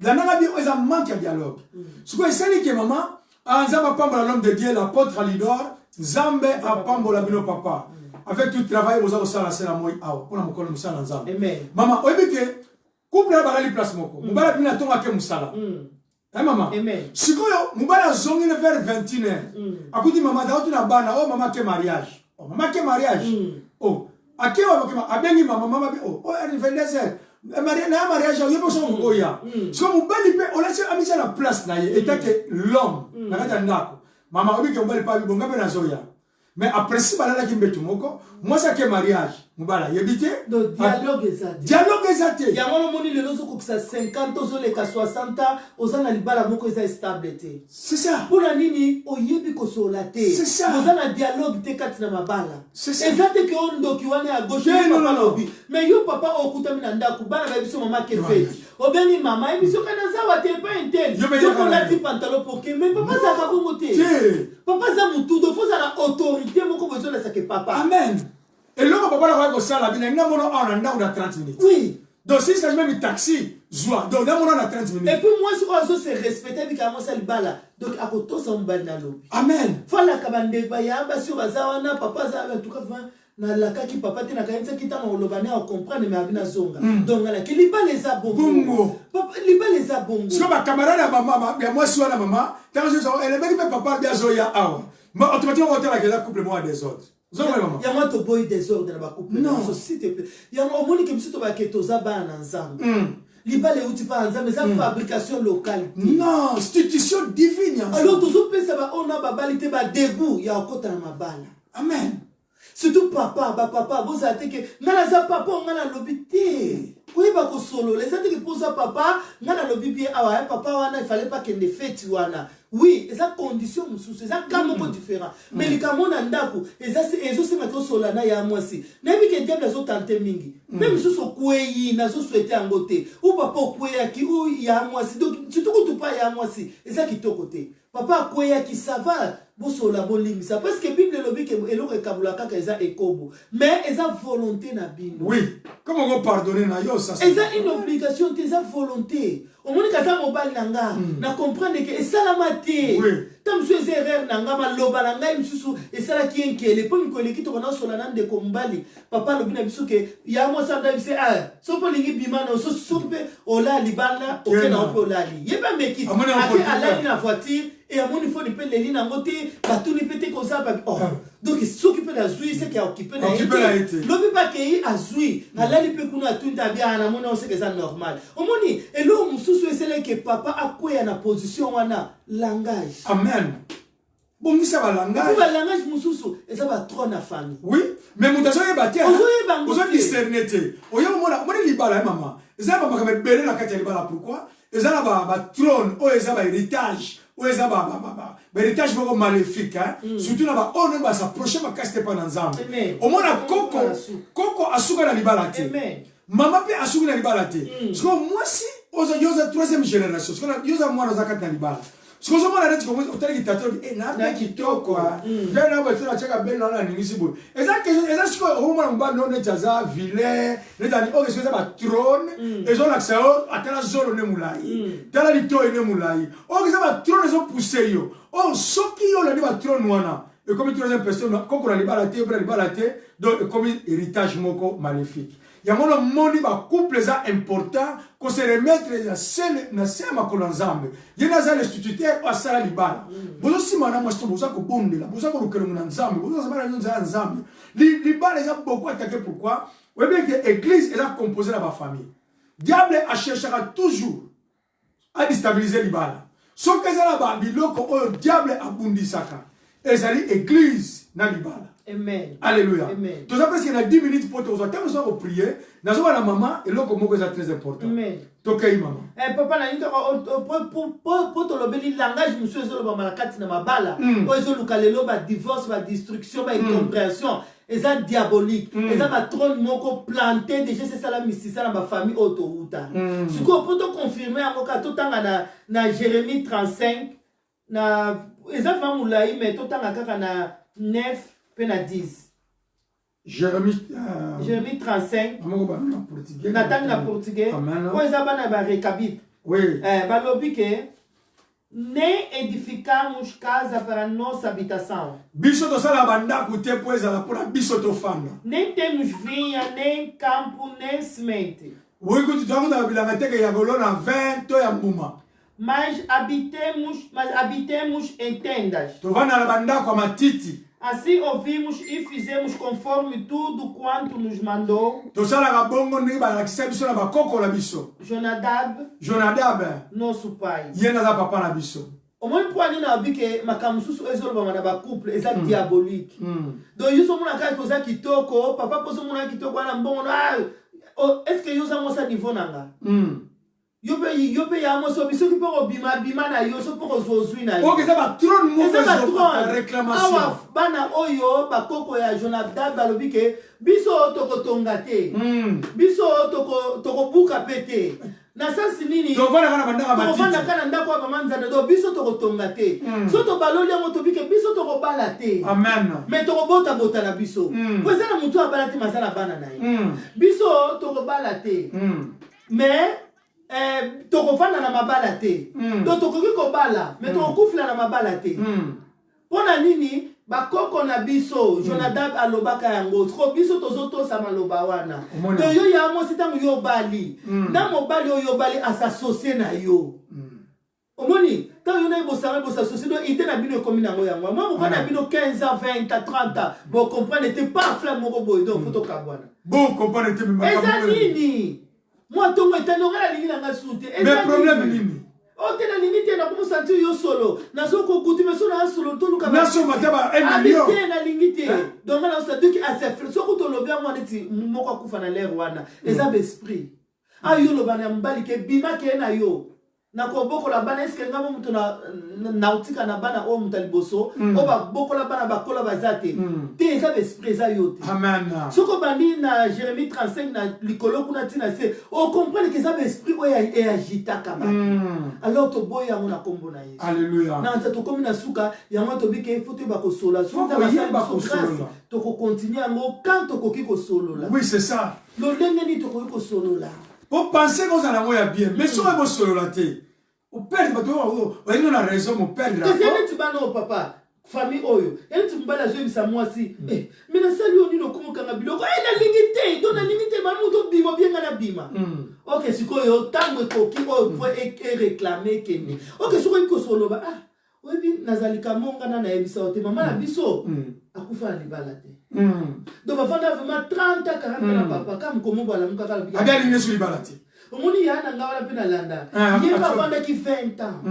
La nana bi oza manque de dialogue. Ce que c'est que maman, anzaba pambola l'homme de Dieu, l'apôtre Alidor, Zambe a pambola bino papa. Avec tout travail oza osala c'est la moi aw, pour mon kolo musala nzambe. Amen. Maman, oui que couple ba aller place moko, mbala bina tonga ke musala. Hein maman? Amen. Sikoyo mubala zongi vers 21h. Akuti maman daotu na bana oh maman ke mariage. Oh maman ke mariage. Oh akewa bakema abengi maman bi oh anniversaire. Mariage yo boso ngoya. Siko mubali pe on laisse amisa la place na ye eta que l'homme na kata ndako. Maman obi ke mubali pa bi bonga pe na zoya. Mais après si balala ki mbetu moko, moi ça ke mariage. Mubala yebite donc dialogue ezate. Dialogue ezate. Ya mono moni lelo zo kokisa 50 ozo leka 60 ozana libala moko eza stable te. C'est ça. Pour la nini oyebi kosola te. C'est ça. Ozana dialogue te kati na mabala. C'est ça. Ezate ke ondo ki wane à gauche papa lobi. Mais yo papa okutami na ndako bana ba biso mama ke feti. Obengi mama ebiso kana zawa te pa intel. Yo kona ti pantalon pour que mais papa za ka bongo te. Papa za mutu do foza na autorité moko bezo na sake papa. Amen. Et là, papa va au salle, il y a un 30 minutes. Oui. Donc, si ça même un taxi, joie. Donc, il y a un 30 minutes. Et puis, moi, je suis respecté, puis comment ça le bala. Donc, à côté, ça me bat dans l'eau. Amen. Fala kabande baya, basi bazawana, papa za, en tout cas, na la kaki papa te na kayenza kita ma olobane a comprendre mais abina zonga. Donc, la kiliba les a bongo. Papa papa libala eza bongo siko ba camarade ya maman ya moi soit la maman tant je so elle même papa bien zo ya awa mais automatiquement on t'a la couple moi des autres zo maman ya moi to boy désordre na ba couple non s'il te plaît ya omoni ke biso to ba ketoza bana nzambe libala euti pa nzambe eza fabrication locale non institution divine alors tozopesa ba ona babali te ba dégoût ya okota na mabala amen surtout papa bozala te ke nga naza papa nga nalobi te koyeba kosolola eza te ke mpoza papa nga nalobi bien awa papa wana ifallait pas kende feti wana oui eza condition mosusu eza ka moko différent mais likambo na ndako ezosenga tosolola na ya mwasi nayebi ke diable azotante mingi me mosusu okwei nazoswete yango te ou papa okweyaki ou ya mwasi donc surtout kutu pa ya mwasi eza kitoko te papa akweyaki ça va bosola bolingisa parce que bible elobi ke eloko ekabula kaka eza ekobo mais eza volonté na bino oui comment on pardonner na yo ça eza une obligation te eza volonté omoni kaza mobali na nga na comprendre ke esalama te ta mosusu eza erreur na nga maloba na ngai mosusu esalaki enkele mpo mikolo ekitoko nasola na ndeko mobali papa alobi na biso ke ya mwasi anda bise so mpo olingi bima na so mpe olala libanda oke na mpe olali yeba mekiti ake alali na voiture et amoni fo lipe leli nango te batuni pe te koza ba donc soki pe azui c'est qui a occupé na été lobi pa ke azui alali pe kuna tunta bia na mona c'est que ça normal omoni elo mususu esele ke papa akoya na position wana langage amen bon ça va langage mususu eza ba trop na famille oui mais mutazo yeba te ozo discerner te oyo mona libala maman eza ba makame belé na kati ya libala pourquoi eza na ba trône o eza ba héritage ou eza ba héritage moko maléfique surtout na ba ono ba s'approcher ba kaste pa na nzambe omona koko asuka na libala te mama pe asuka na libala te siko mwasi oza troisième génération siko yoza mwana za kati na libala siko zo mwana neti ko otali kitato na kitoko bien na ba tsela chaka ben na nini sibo eza siko omona mba no ne jaza vilain ne tani o eza ba trône ezo la xao atala zolo ne mulai tala lito ne mulai o eza ba trône ezo pousser yo o soki yo la ba trône wana et comme troisième personne koko la libala te donc comme héritage moko maléfique ya mona moni ba couple za important ko se remettre ya sel na sema ko nzambe yena za l'instituteur o sala libala bozo simana mo sto boza ko bondela boza ko rukelo na nzambe boza sabana nza nzambe libala za beaucoup attaqué pourquoi ouais bien que église est composée de la famille diable a cherchera toujours à déstabiliser libala so que za ba biloko o diable abundisaka ezali église na libala. Amen. Alléluia. Amen. Tout ça parce qu'il y a 10 minutes pour te voir. Quand nous sommes prier, nous avons la maman et l'autre mot est très important. Amen. Tokei maman. Papa na nito pour te lobeli langage monsieur zo loba malakati na mabala. O zo lukalelo ba divorce, ba destruction, ba incompréhension. Eza diabolique. Eza ba trône moko planté déjà c'est ça la mystique na ba famille autouta. Siko pour te confirmer amoka totanga na Jérémie 35 na eza famulai mais totanga kaka na 9 pena 10. Jérémie 35. Nathan na portugais. Ko eza bana ba recabit. Oui. Balobi ke ne edificamos casa para nossa habitação. Biso to sala banda kute po eza la pona biso to fanda. Nem temos vinha, nem campo, nem semente. Oui, que tu dois na bilanga teke ya golo na 20 to ya mbuma. Mas habitemos em tendas. To vana la banda kwa matiti. Assim ouvimos e fizemos conforme tudo quanto nos mandou Jonadab, nosso pai. O moins pour aller na bike makamususu ezolo ba na couple eza diabolique. Donc yo so mona ka koza kitoko, papa poso mona kitoko na mbongo na est-ce que yo za mo sa niveau nanga? Yope ya mo so biso ki po bima na yo so po zozui na yo. O keza ba trône mo réclamation. Awa bana oyo ba koko ya Jonadab balobi ke biso tokotonga te. Biso toko buka pete. Na sasi nini? Tovana kana bandaka matiti. Tovana kana ndako ba manzana do biso tokotonga te. So to baloli ya moto bike biso toko bala te. Amen. Mais toko bota na biso. Kweza na mutu abala te masana bana na ye. Biso toko bala te. Mais tokofanda na mabala te. To tokoki kobala mais tokofula na mabala te. Pona nini bakoko na biso Jonadab alobaka yango tro biso tozotosa maloba wana to yo ya mo sitango yo bali na mobali oyo bali asasocier na yo omoni tant yo na bosanga bosasocier do ite na bino komi nango yango moi boko na bino 15 ans 20 ans 30 ans bon comprendre te pas flamme moko boy donc photo kabwana bon comprendre te mais ezalini moi tongo etanonga la lingi nanga sute mais problème nini o te na lingi te na komo sentir yo solo na so ko kuti mais so na solo to luka na so mataba 1 million te na lingi te donc na so tu ki assez so ko to lobia moi neti moko akufa na l'air wana eza esprit ayo lobana mbali ke bima ke na yo na ko bokola bana eske ngamo muto na nautika na bana o mutaliboso o ba bokola bana bakola bazate te eza esprit eza yote amen soko bandi na Jérémie 35 na likolo kuna tina se o comprendre que eza esprit o ya agita kama alors to boya ngona kombo na Yesu alléluia na nza to komi na suka yango to bike faut te ba ko sola so nza ba grâce to ko continuer ngo quand to koki ko solola oui c'est ça lo ndenge ni to koki ko solola pour penser qu'on a la moya bien mais so ebo solola te o perdre bato o ino na raison mo perdre que c'est tu bano papa famille oyo elle tu mbala zo bisa mwasi mais na sali oni no komo kanga biloko na lingité to na lingité ba muto bimo bien na bima OK sikoyo tango ekoki o pour réclamer keni OK sikoyo ko solo ba oyebi nazalika monga na yebisa ote mama na biso akufa libala te donc bafanda vraiment 30 40 na papa kam komo bala muka kala bika aga lingi sur libala te omoni yana ngawala pe na landa yeba vanda ki 20 ans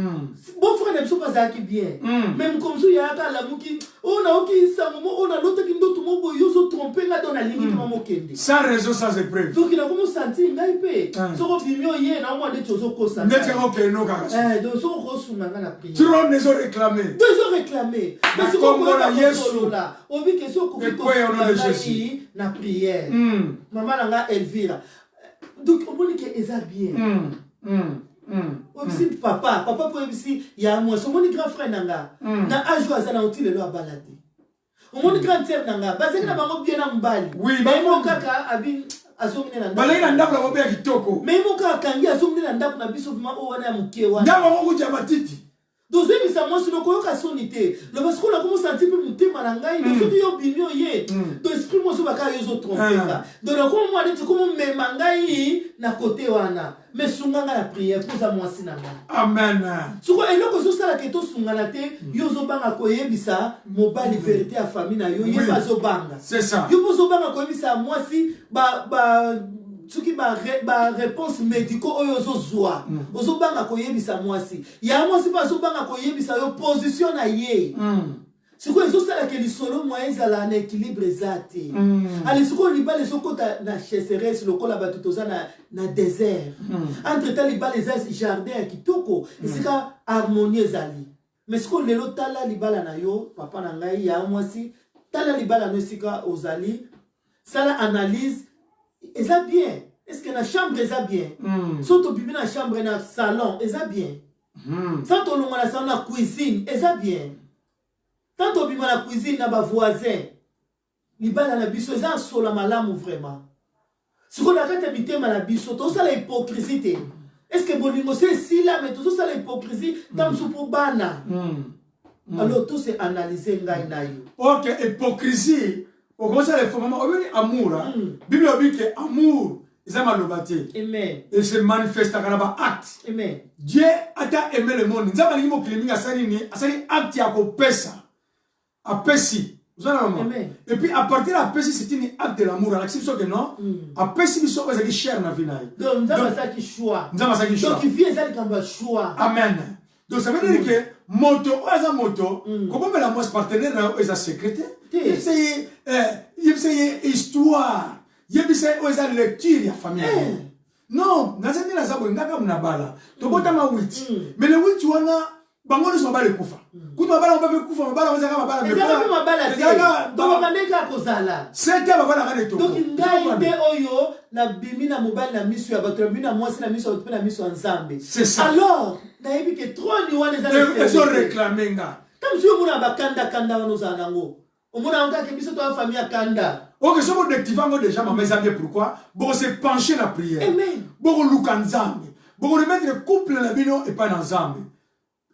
bon frère ne pas ça qui bien même comme ça ya ka la muki on a oki samomo on a l'autre qui ndoto mo yozo tromper nga dans la limite mamo kende sans raison sans épreuve donc il a comme senti ngai pe soko bimio ye na mo de tozo ko sa ndete OK no kaka donc so ko sunga na prière trop les ont réclamé deux ont réclamé mais si ko ko na Yesu là obi que so ko ko na prière maman nga Elvira donc on dit que eza bien aussi papa pour ici il y a moi son mon grand frère nanga na âge à na otile lo abalade mon grand sœur nanga bazeki na bango bien na mbali mais mon kaka abi azomine na balai na ndako na bobea kitoko mais mon kaka kangi azomine na ndako na biso vima o wana ya muke wana ndako ngo kuja matiti donc c'est ça moi sinon koyoka sonité le parce qu'on a commencé à sentir mutema na ngai donc soki yo bimio ye donc esprit moi so baka yo zo tromper donc comme moi dit comme mema ngai na côté wana mais sunganga la prière pour ça moi sinanga amen soko eloko zo sala ke to sungana te yo zo banga koyebisa mobali vérité à famille na yo ye pas zo banga c'est ça yo zo banga koyebisa moi si ba tuki ba réponse médico oyo zo zwa ozo banga koyebisa mwasi ya mwasi pa zo banga koyebisa yo position na ye siko ezo sala ke lisolo moyen zala na équilibre zate ali siko libale sokota na chasseresse lokola batu toza na désert entre temps libale za jardin ya kitoko esika harmonie zali mais siko lelo tala libala na yo papa na ngai ya mwasi tala libala no esika ozali sala analyse eza bien est-ce que la chambre eza bien soto bibi na chambre na salon eza bien soto longa na salon na cuisine eza bien tanto bima na cuisine na ba voisin libala na biso eza sola malamu vraiment siko na kata bitema na biso to sala hypocrisie est-ce que bolingo c'est si là mais to sala hypocrisie tam supo bana alors tout c'est analyser ngai na yo OK hypocrisie au conseil les fondements on dit amour bible dit que amour ils aiment l'obati amen et se manifeste à ba acte amen Dieu a aimé le monde nzaba lingi mo kliminga asali acte ya ko pesa a pesi vous allez maman et puis à partir de la pesi c'est une acte de l'amour à l'acception que non a pesi biso ko ezali cher na vie na ye donc nzaba ça qui choix donc il vient ça kamba choix amen donc ça veut dire que moto oza moto comment me la moi partenaire na eza secrétaire il sait histoire il sait oza lecture ya famille non nazami na zabo ngaka mnabala to bota ma wit mais le wit wana bango ni mabala kufa kuna mabala mbabe kufa mabala waza kama mabala mais mabala donc bandeka kozala c'était mabala kana to donc ngai de oyo na bimi na mobile na miso ya bato bimi na mwasi na miso na miso nzambe c'est ça alors na yebi que trop ni wana ils ont réclamé nga comme si on a bakanda kanda wana uzanango omona ngaka biso to famille kanda. OK, si vous activez déjà ma maison pourquoi bon se pencher la prière amen bon luka nzambe bon remettre le couple na bino et pas dans nzambe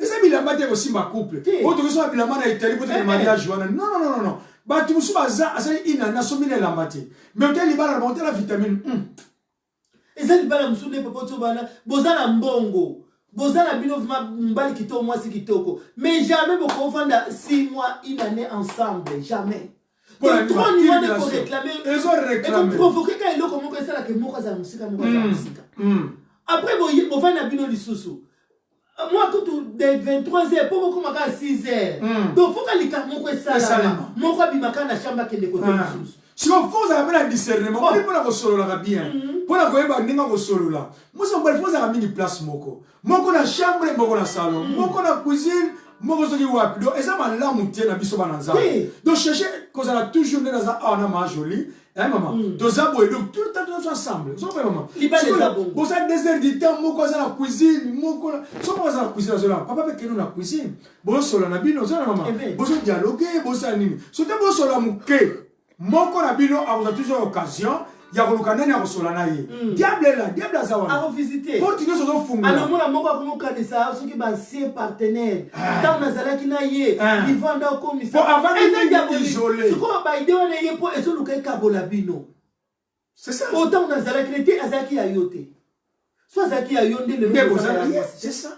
Les amis, il a battu aussi ma couple. Autre chose, il a battu le mariage. Non, non, non, non, non. Bah, tu me suis il a nasominé la battu. Mais il va remonter la vitamine. Et ça, il va me soulever pour tout bana. Bozana mbongo. Bozana bino mbali kito moi si kitoko. Mais jamais vous confondre 6 mois, une année ensemble. Jamais. Donc, 3 niveaux de réclamer. Ils ont réclamé. Et pour provoquer quand il a comment que ça là que moi ça musique, moi ça musique. Après, vous va na bino lisusu. Moi, tout des 23h, pour vous commencer à 6h. Donc, il faut que les carmons soient là. Moi, je vais à la chambre qui est de côté. Si vous faites un discernement, vous pouvez vous solo bien. Pour la goye ba vous solo là. Moi, je vais faire une place moko. Moko na chambre, moko na salon, moko na cuisine, moko soki wapi. Donc, et ça m'a là mouté na biso bananza. Donc, cherchez qu'on a toujours dans ça ah na ma jolie. Hein maman. Deux abos et donc tout le temps tous ensemble. Vous savez maman. Vous avez des heures du temps, moko za la cuisine, moko. So moko za la cuisine là. Papa peut que nous na cuisine. Bon solo na bino, ça maman. Bon so dialoguer, bon ça nini. So te bon solo muke. Moko na bino a vous toujours occasion. Ya koluka nani akosola na ye. Diable za wana. A visiter. Pour tu nous funga. Alors moi moko akomoka de ça, ceux qui ba ancien partenaire. Tant nazala ki na ye, ils vont dans commissaire. Pour avant de isoler. Ce qu'on ba idée on ye pour et so luka kabola bino. C'est ça. Autant nazala ki était azaki ayote. Soit azaki ayonde le même. C'est ça.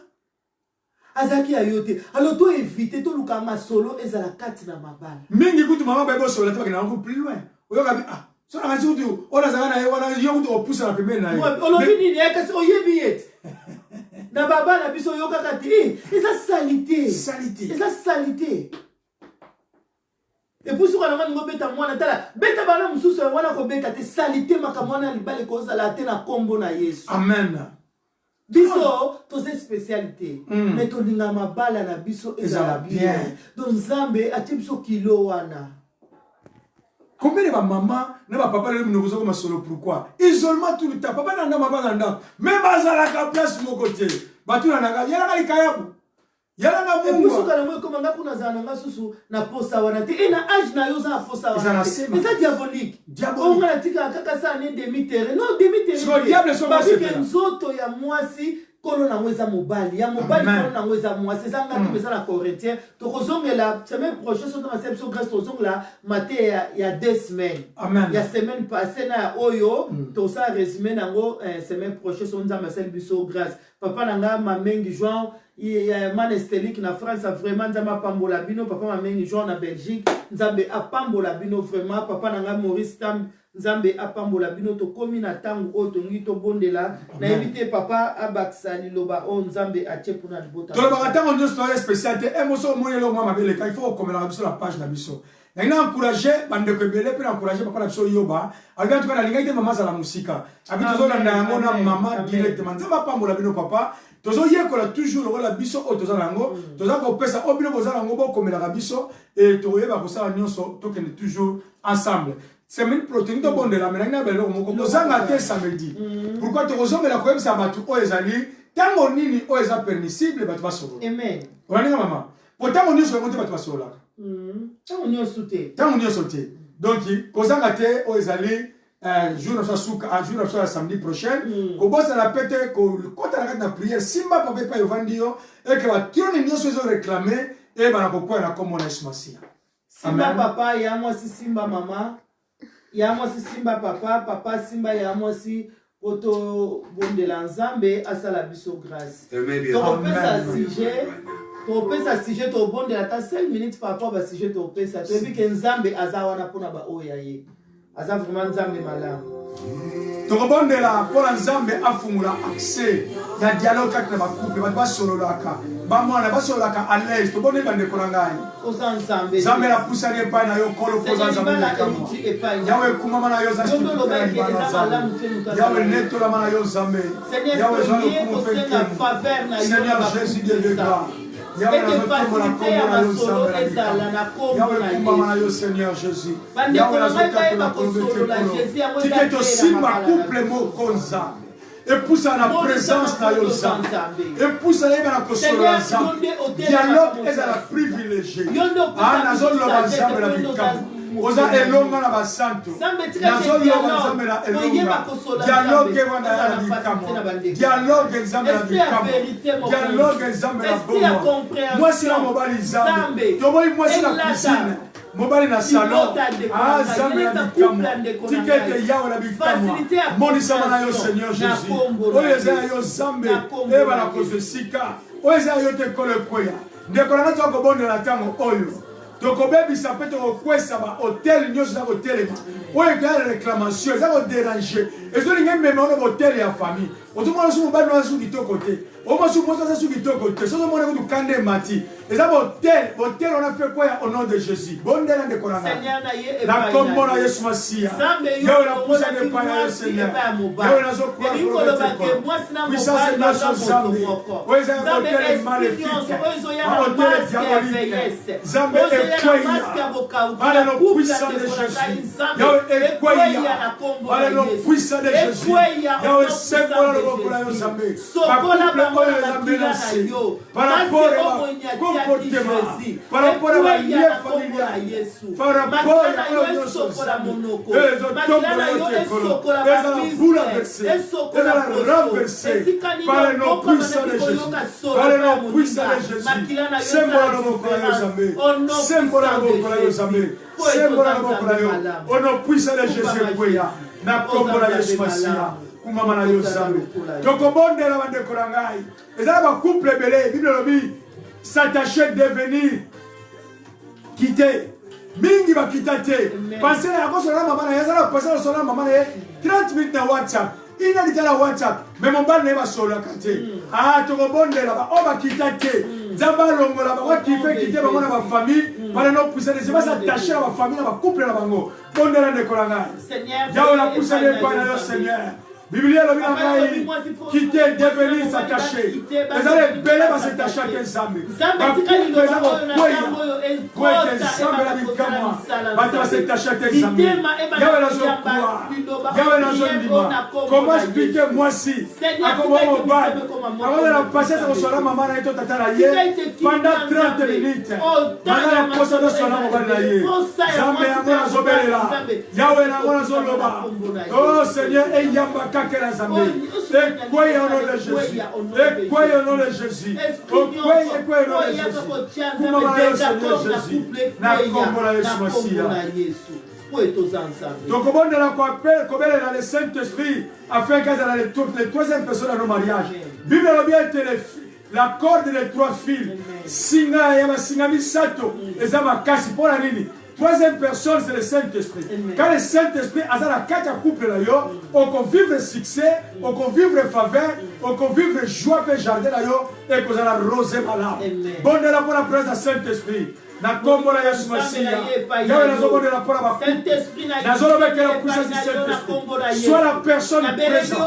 Azaki ayote. Alors toi éviter to luka ma solo ezala kati na mabala. Mingi kutu mama ba solo ta na encore plus loin. Oyoka ah so na kasi utu ona zanga na ye wana yo kutu opusa na pembeni na ye. Olobi ni ya kasi oyebi yet. Na baba na biso yoka kati eza salité. Eza salité. Et pour ce qu'on a dit beta mwana tala beta bana mususu wana ko beta te salité makamwana libale ko za la te na kombo na Yesu. Amen. Biso to ces spécialités. Mais to linga mabala na biso eza bien. Donc Nzambe ati biso kilo wana. Combien de maman ne va pas parler de nous comme solo pourquoi isolement tout le temps papa nanda maman nanda même bazala ka place mon côté batu nanga yala ka kayabu yala na bungu musu kana mo comme ngako na zana ngasusu na posa wana te ina age na yo za posa wana c'est diabolique on ngala tika kaka sa ne demi terrain non demi terrain so diable so ba ke nzoto ya mwasi kolo na mweza mobali ya mobali kolo na mweza mwasi zanga tu meza na Corinthien to kozongela semaine prochaine so na sepso grâce to zongela maté ya 2 semaines amen ya semaine passée na oyo to ça résumé nango semaine prochaine so nzamba sel biso grâce papa nanga mamengi Jean ya manestelik na France vraiment nzamba pambola bino papa mamengi Jean na Belgique nzambe apambola bino vraiment papa nanga Maurice Tam Nzambe apambola bino to komi na tangu o tongi to bondela na éviter papa abaksa liloba o Nzambe atie pona libota. To le bagatango une histoire spéciale te emoso moye lo mama bele ka il faut comme la biso la page na biso. Na ina encourager bande ko bele pe encourager papa na biso yoba. Alga to kana linga te mama za la musika. Abi to zo na ndango na mama directement. Nzamba pambola bino papa. Tozo yekola toujours la biso o toza nango. Toza ko pesa o bino boza nango bo komela ka biso et to yeba ko sala nyonso to kene toujours ensemble. C'est une protéine de bon de la mélange belle on zanga samedi. Pourquoi tu ressembles la quoi ça batu o ezali tango nini o eza permissible batu basolo. Amen. On est maman. Pourtant on est sur monter batu basolo. Tango nyo sauté. Tango nyo sauté. Donc kozanga te o ezali jour na souka a jour na samedi prochain ko bossa la pete ko kota na prière simba papa pa yovandio et que va tirer nyo so réclamer et bana ko kwa na comme on a ismasia. Simba papa ya moi si simba mama. Ya moi si simba papa, papa simba ya moi si poto bondela Nzambe asala biso grâce. To pesa sujet, to pesa sujet to bondela ta 5 minutes par rapport à sujet to pesa. To bi ke Nzambe azawana pona ba oya ye. Aza vraiment Nzambe malamu. To bondela pona Nzambe afungula accès ya dialogue kaka ba couple ba basolo laka. Ba mwana basolo laka à l'aise to bondela bande konangai. Nzambe la pusane pa na yo kolo poza Nzambe yawe kumama na yo za yawe neto la mana yo Nzambe yawe zalo kumpe Seigneur Jésus de gloire yawe na kombo la kombo na yo Nzambe yawe kumama na yo Seigneur Jésus yawe na zokata la kombo te tiketo simba couple mo konza et pousse à la présence de Yosa. Et pousse à la dialogue est à la privilégiée. Ah, nazon lo bazambe la bikam. oza elonga na basanto nazoloba nzambe na elonga dialogue wana ya bikamwa dialogue nzambe na bikamwa dialogue nzambe na bomo mwasi na mobali nzambe toboyi mwasi na cuisine mobali na salon nzambe na bikamwa tikete yawe na bikamwa monisama na yo Seigneur Jésus oyo eza yo nzambe ebala kozwa esika oyo eza yo te kolo ekweya ndeko na ngai tokobondela ntango oyo tokobebisa mpe tokokwesa bahotel nyonso eza kotelema oyo ekoya réclamation eza koderange ezolinga emema ono botel ya famille ozomona so mobali no aza su kitoko te omosu moso aza su kitoko te so ozomona kutu kanda emati eza botel wana fe koya au nom de Jésus bondela ndeko na ngai na kombo na Yesu Masiya yawe napusana epai na yo Seigneur yawe nazokroa puissance nyonso nzambe oyo eza botel maléfique bahotel diabolique nzambe ekweya bale no puissant de Jésus yawe ekweya bale no puissant de Jésus yawe sembola loboko na yo nzambe bakuple oyo nzambe nase par rapport à comportement par rapport à la vie familiale par rapport à oyo nyonso ezotombola yo tekolo ezala bouleversé ezala renversé par le nom puissant de Jésus par le nom puissant de Jésus sembola loboko na yo nzambe sembola loboko na yo nzambe sembola loboko na yo au nom puissant de Jésus ekweya na kombo na Yesu Masiya kumama na yo nzambe tokobondela bandeko na ngai ezala bacouple ebele bible elobi s'attacher devenir quitter mingi bakita te pense na yakosola mama na ye ezala pense na sola mama na ye 30 minutes na WhatsApp inalita na WhatsApp mais mobali na ye basolaka te tokobondela baoyo bakita te nzambe alongola bango kife kite bango na bafamille bana no pusana se basatache na bafamille na bacouple na bango bondela ndeko na ngai yawe napusana epai na yo Seigneur Biblia elobi na ngai quitter devenir s'attacher ezala ebele basatachake nzambe bacouple eza kokweya ete nzambe na bikamwa bato basatachake nzambe yawe nazokwa yawe nazondima comment explique mwasi akoboa mobali akozala patience kosola mama na ye to tata na ye pendant 30 minutes maza na posa tosola mobali na ye nzambe yango nazobelela yawe nango nazoloba o Seigneur eyamba kakela nzambe ekweya au nom de Jésus ekweya au nom de Jésus ekweya au nom de Jésus kumama na yo Seigneur Jésus na kombo na Yesu Masiya tokobondela kobelela le Saint-Esprit afin qu'azala les troisième personne à nos mariages Bible elobi ete la corde des trois fils singa ya basinga misato eza makasi mpona nini troisième personne, c'est le Saint-Esprit. Quand le Saint-Esprit a la carte à couple, on peut vivre succès, on peut vivre faveur, on peut vivre joie et jardin, et qu'on a la rosée malade. Bonne la pour la présence du Saint-Esprit. Na kombo na Yesu Masiya yawe nazobondela mpona bakuple nazolobekela puissance du Saint-Esprit soit la personne présente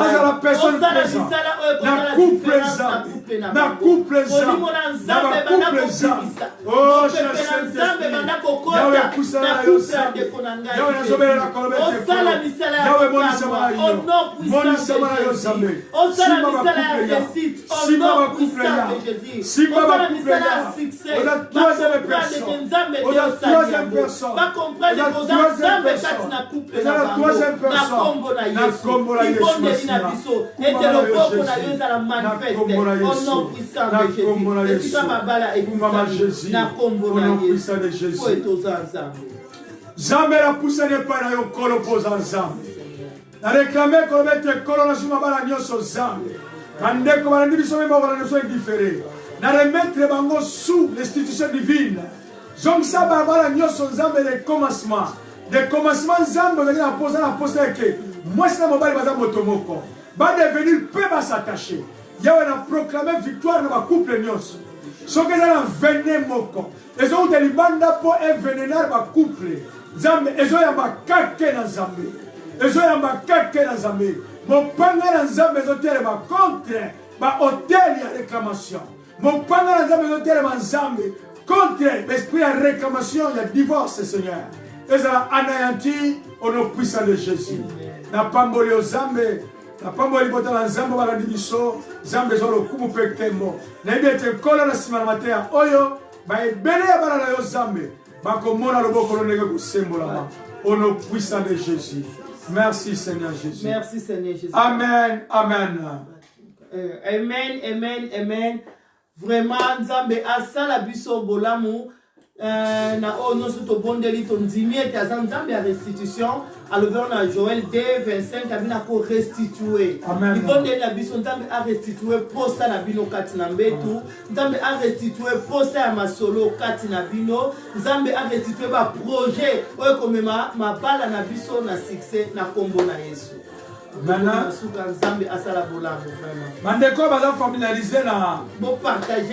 aza la personne présente na couple nzambe na couple nzambe na bakuple nzambe o cher Saint-Esprit yawe pusana na yo nzambe yawe nazobelela koloba tekolo yawe monisama na yo monisama na yo nzambe simba bakuple ya simba bakuple ya la troisième personne. La troisième personne. La troisième personne. La troisième personne. Na kombo la Yesu Masiya. Na kombo la Yesu. Kumama Jésus. Au nom puissant de Jésus. Nzambe la poussane epai na yo kolo poza nzambe. Na réclamer kolobete kolo na zuma bala nyonso nzambe. Bandeko balandi biso mema kolana so indifféré. Na remettre bango sous l'institution divine. Zongisa barbara nyonso nzambe de commencement. De commencement nzambe ozali na posa eke mwasi na mobali baza moto moko ba devenir pe basatache yawe na proclamer victoire na bacouple nyonso soki eza na vene moko ezouta libanda mpo evenenar bacouple nzambe ezoyamba kake na nzambe ezoyamba kake na nzambe mopanga na nzambe ezotelema contre bahotel ya réclamation mopanga na nzambe ezotelema nzambe contre l'esprit ya réclamation ya divorce Seigneur ezala anéanti au nom puissant de Jésus na pamboli o nzambe na pamboli bota na nzambe balandi biso nzambe ezo lokumu mpe nkembo nayebi ete nkolo na nsima na mateya oyo baebele ya bana na yo nzambe bakomona loboko lonenge kosembolama. Au nom puissant de Jésus. Merci Seigneur Jésus. Merci Seigneur Jésus. Amen, amen. Amen, amen, amen. Vraiment, Nzambe asala biso bolamu. Na ono suto bondeli to ndimi ete aza Nzambe ya restitution. Alors on a Joël 2:25 abina ko restituer. Amen. Bondeli na biso Nzambe a restituer posa na bino kati na mbetu. Nzambe a restituer posa ya masolo kati na bino. Nzambe a restituer ba projet oyo komema mabala na biso na succès na kombo na Yesu. Maintenant, Mandeko baza familiariser na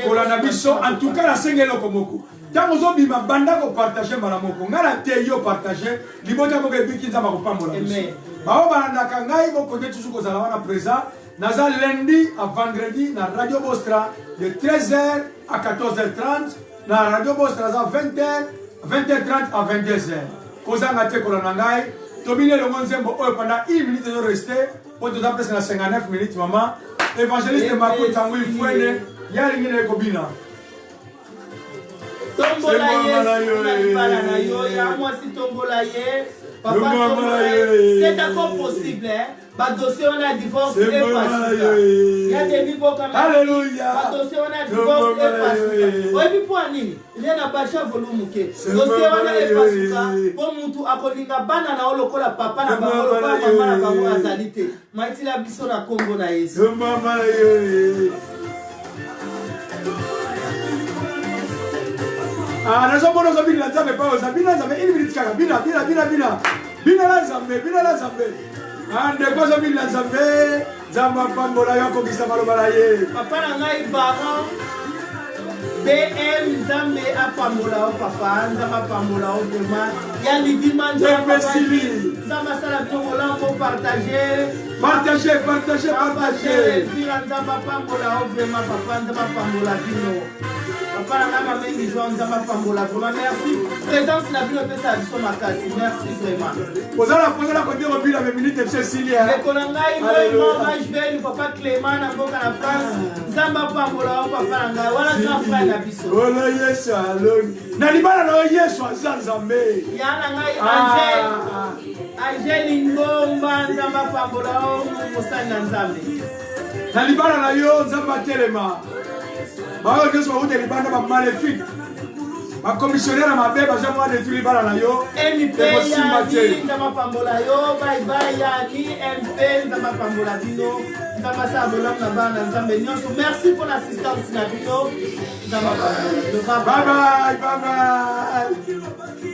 kolanda biso en tout cas la sengelo komoko. Tango zo bima banda ko partager malamoko. Ngala te yo partager libota ko biki nzamba ko pambola biso. Bao balanda kangai bo ko toujours ko zala wana présent. Naza lundi à vendredi na Radio Bostra de 13h à 14h30 na Radio Bostra za 20h30 à 22h. Kozanga te kolanda ngai. Tobine le monzembo oyo pendant 1 minute de rester pour tout presque na 59 minutes maman évangéliste Mako tangu ifwene yali ngine kobina tombola Yesu na yo ya moi si tombola ye papa tombola ye c'est encore possible hein ba dossier on a divorce et facile ya des niveaux comme alléluia ba dossier on a divorce et facile oyi pour nini il y a na bacha volume ke dossier on a et facile pour mutu akolinga bana na olokola papa na bango lokola mama na bango azalite maiti la biso na kombo na Yesu mama yo ah nazo bono zabini la nzambe pa zabina nzambe ini bilitika bina la nzambe ande ko zabini la nzambe nzamba pambola yako kisa maloba la ye papa na ngai baron BM nzambe apambola o papa nzamba pambola o dema ya lidima nzamba nzamba sala binomola ko partager nzamba pambola o vraiment papa nzamba pambola bino papa na ngama mengi joie nzamba pambola vraiment merci présence na bino pesa biso makasi merci vraiment pozala ko dire bila me minute Cecilia et konangai moi je vais papa Clément na boka na France nzamba pambola o papa na ngai wala na frère na biso ola Yesu aloni na libala na Yesu azanzambe yana ngai Angel ngomba nzamba pambola o mosani na nzambe na libala na yo nzamba telema bao Yesu wa ute libanda ba maléfique ba commissionnaire mabe ba jamwa de tulibala na yo MP ya nzamba pambola yo bye ya ni MP nzamba pambola bino nzamba sa bola na bana nzambe nyonso merci pour l'assistance na bino nzamba pambola bye bye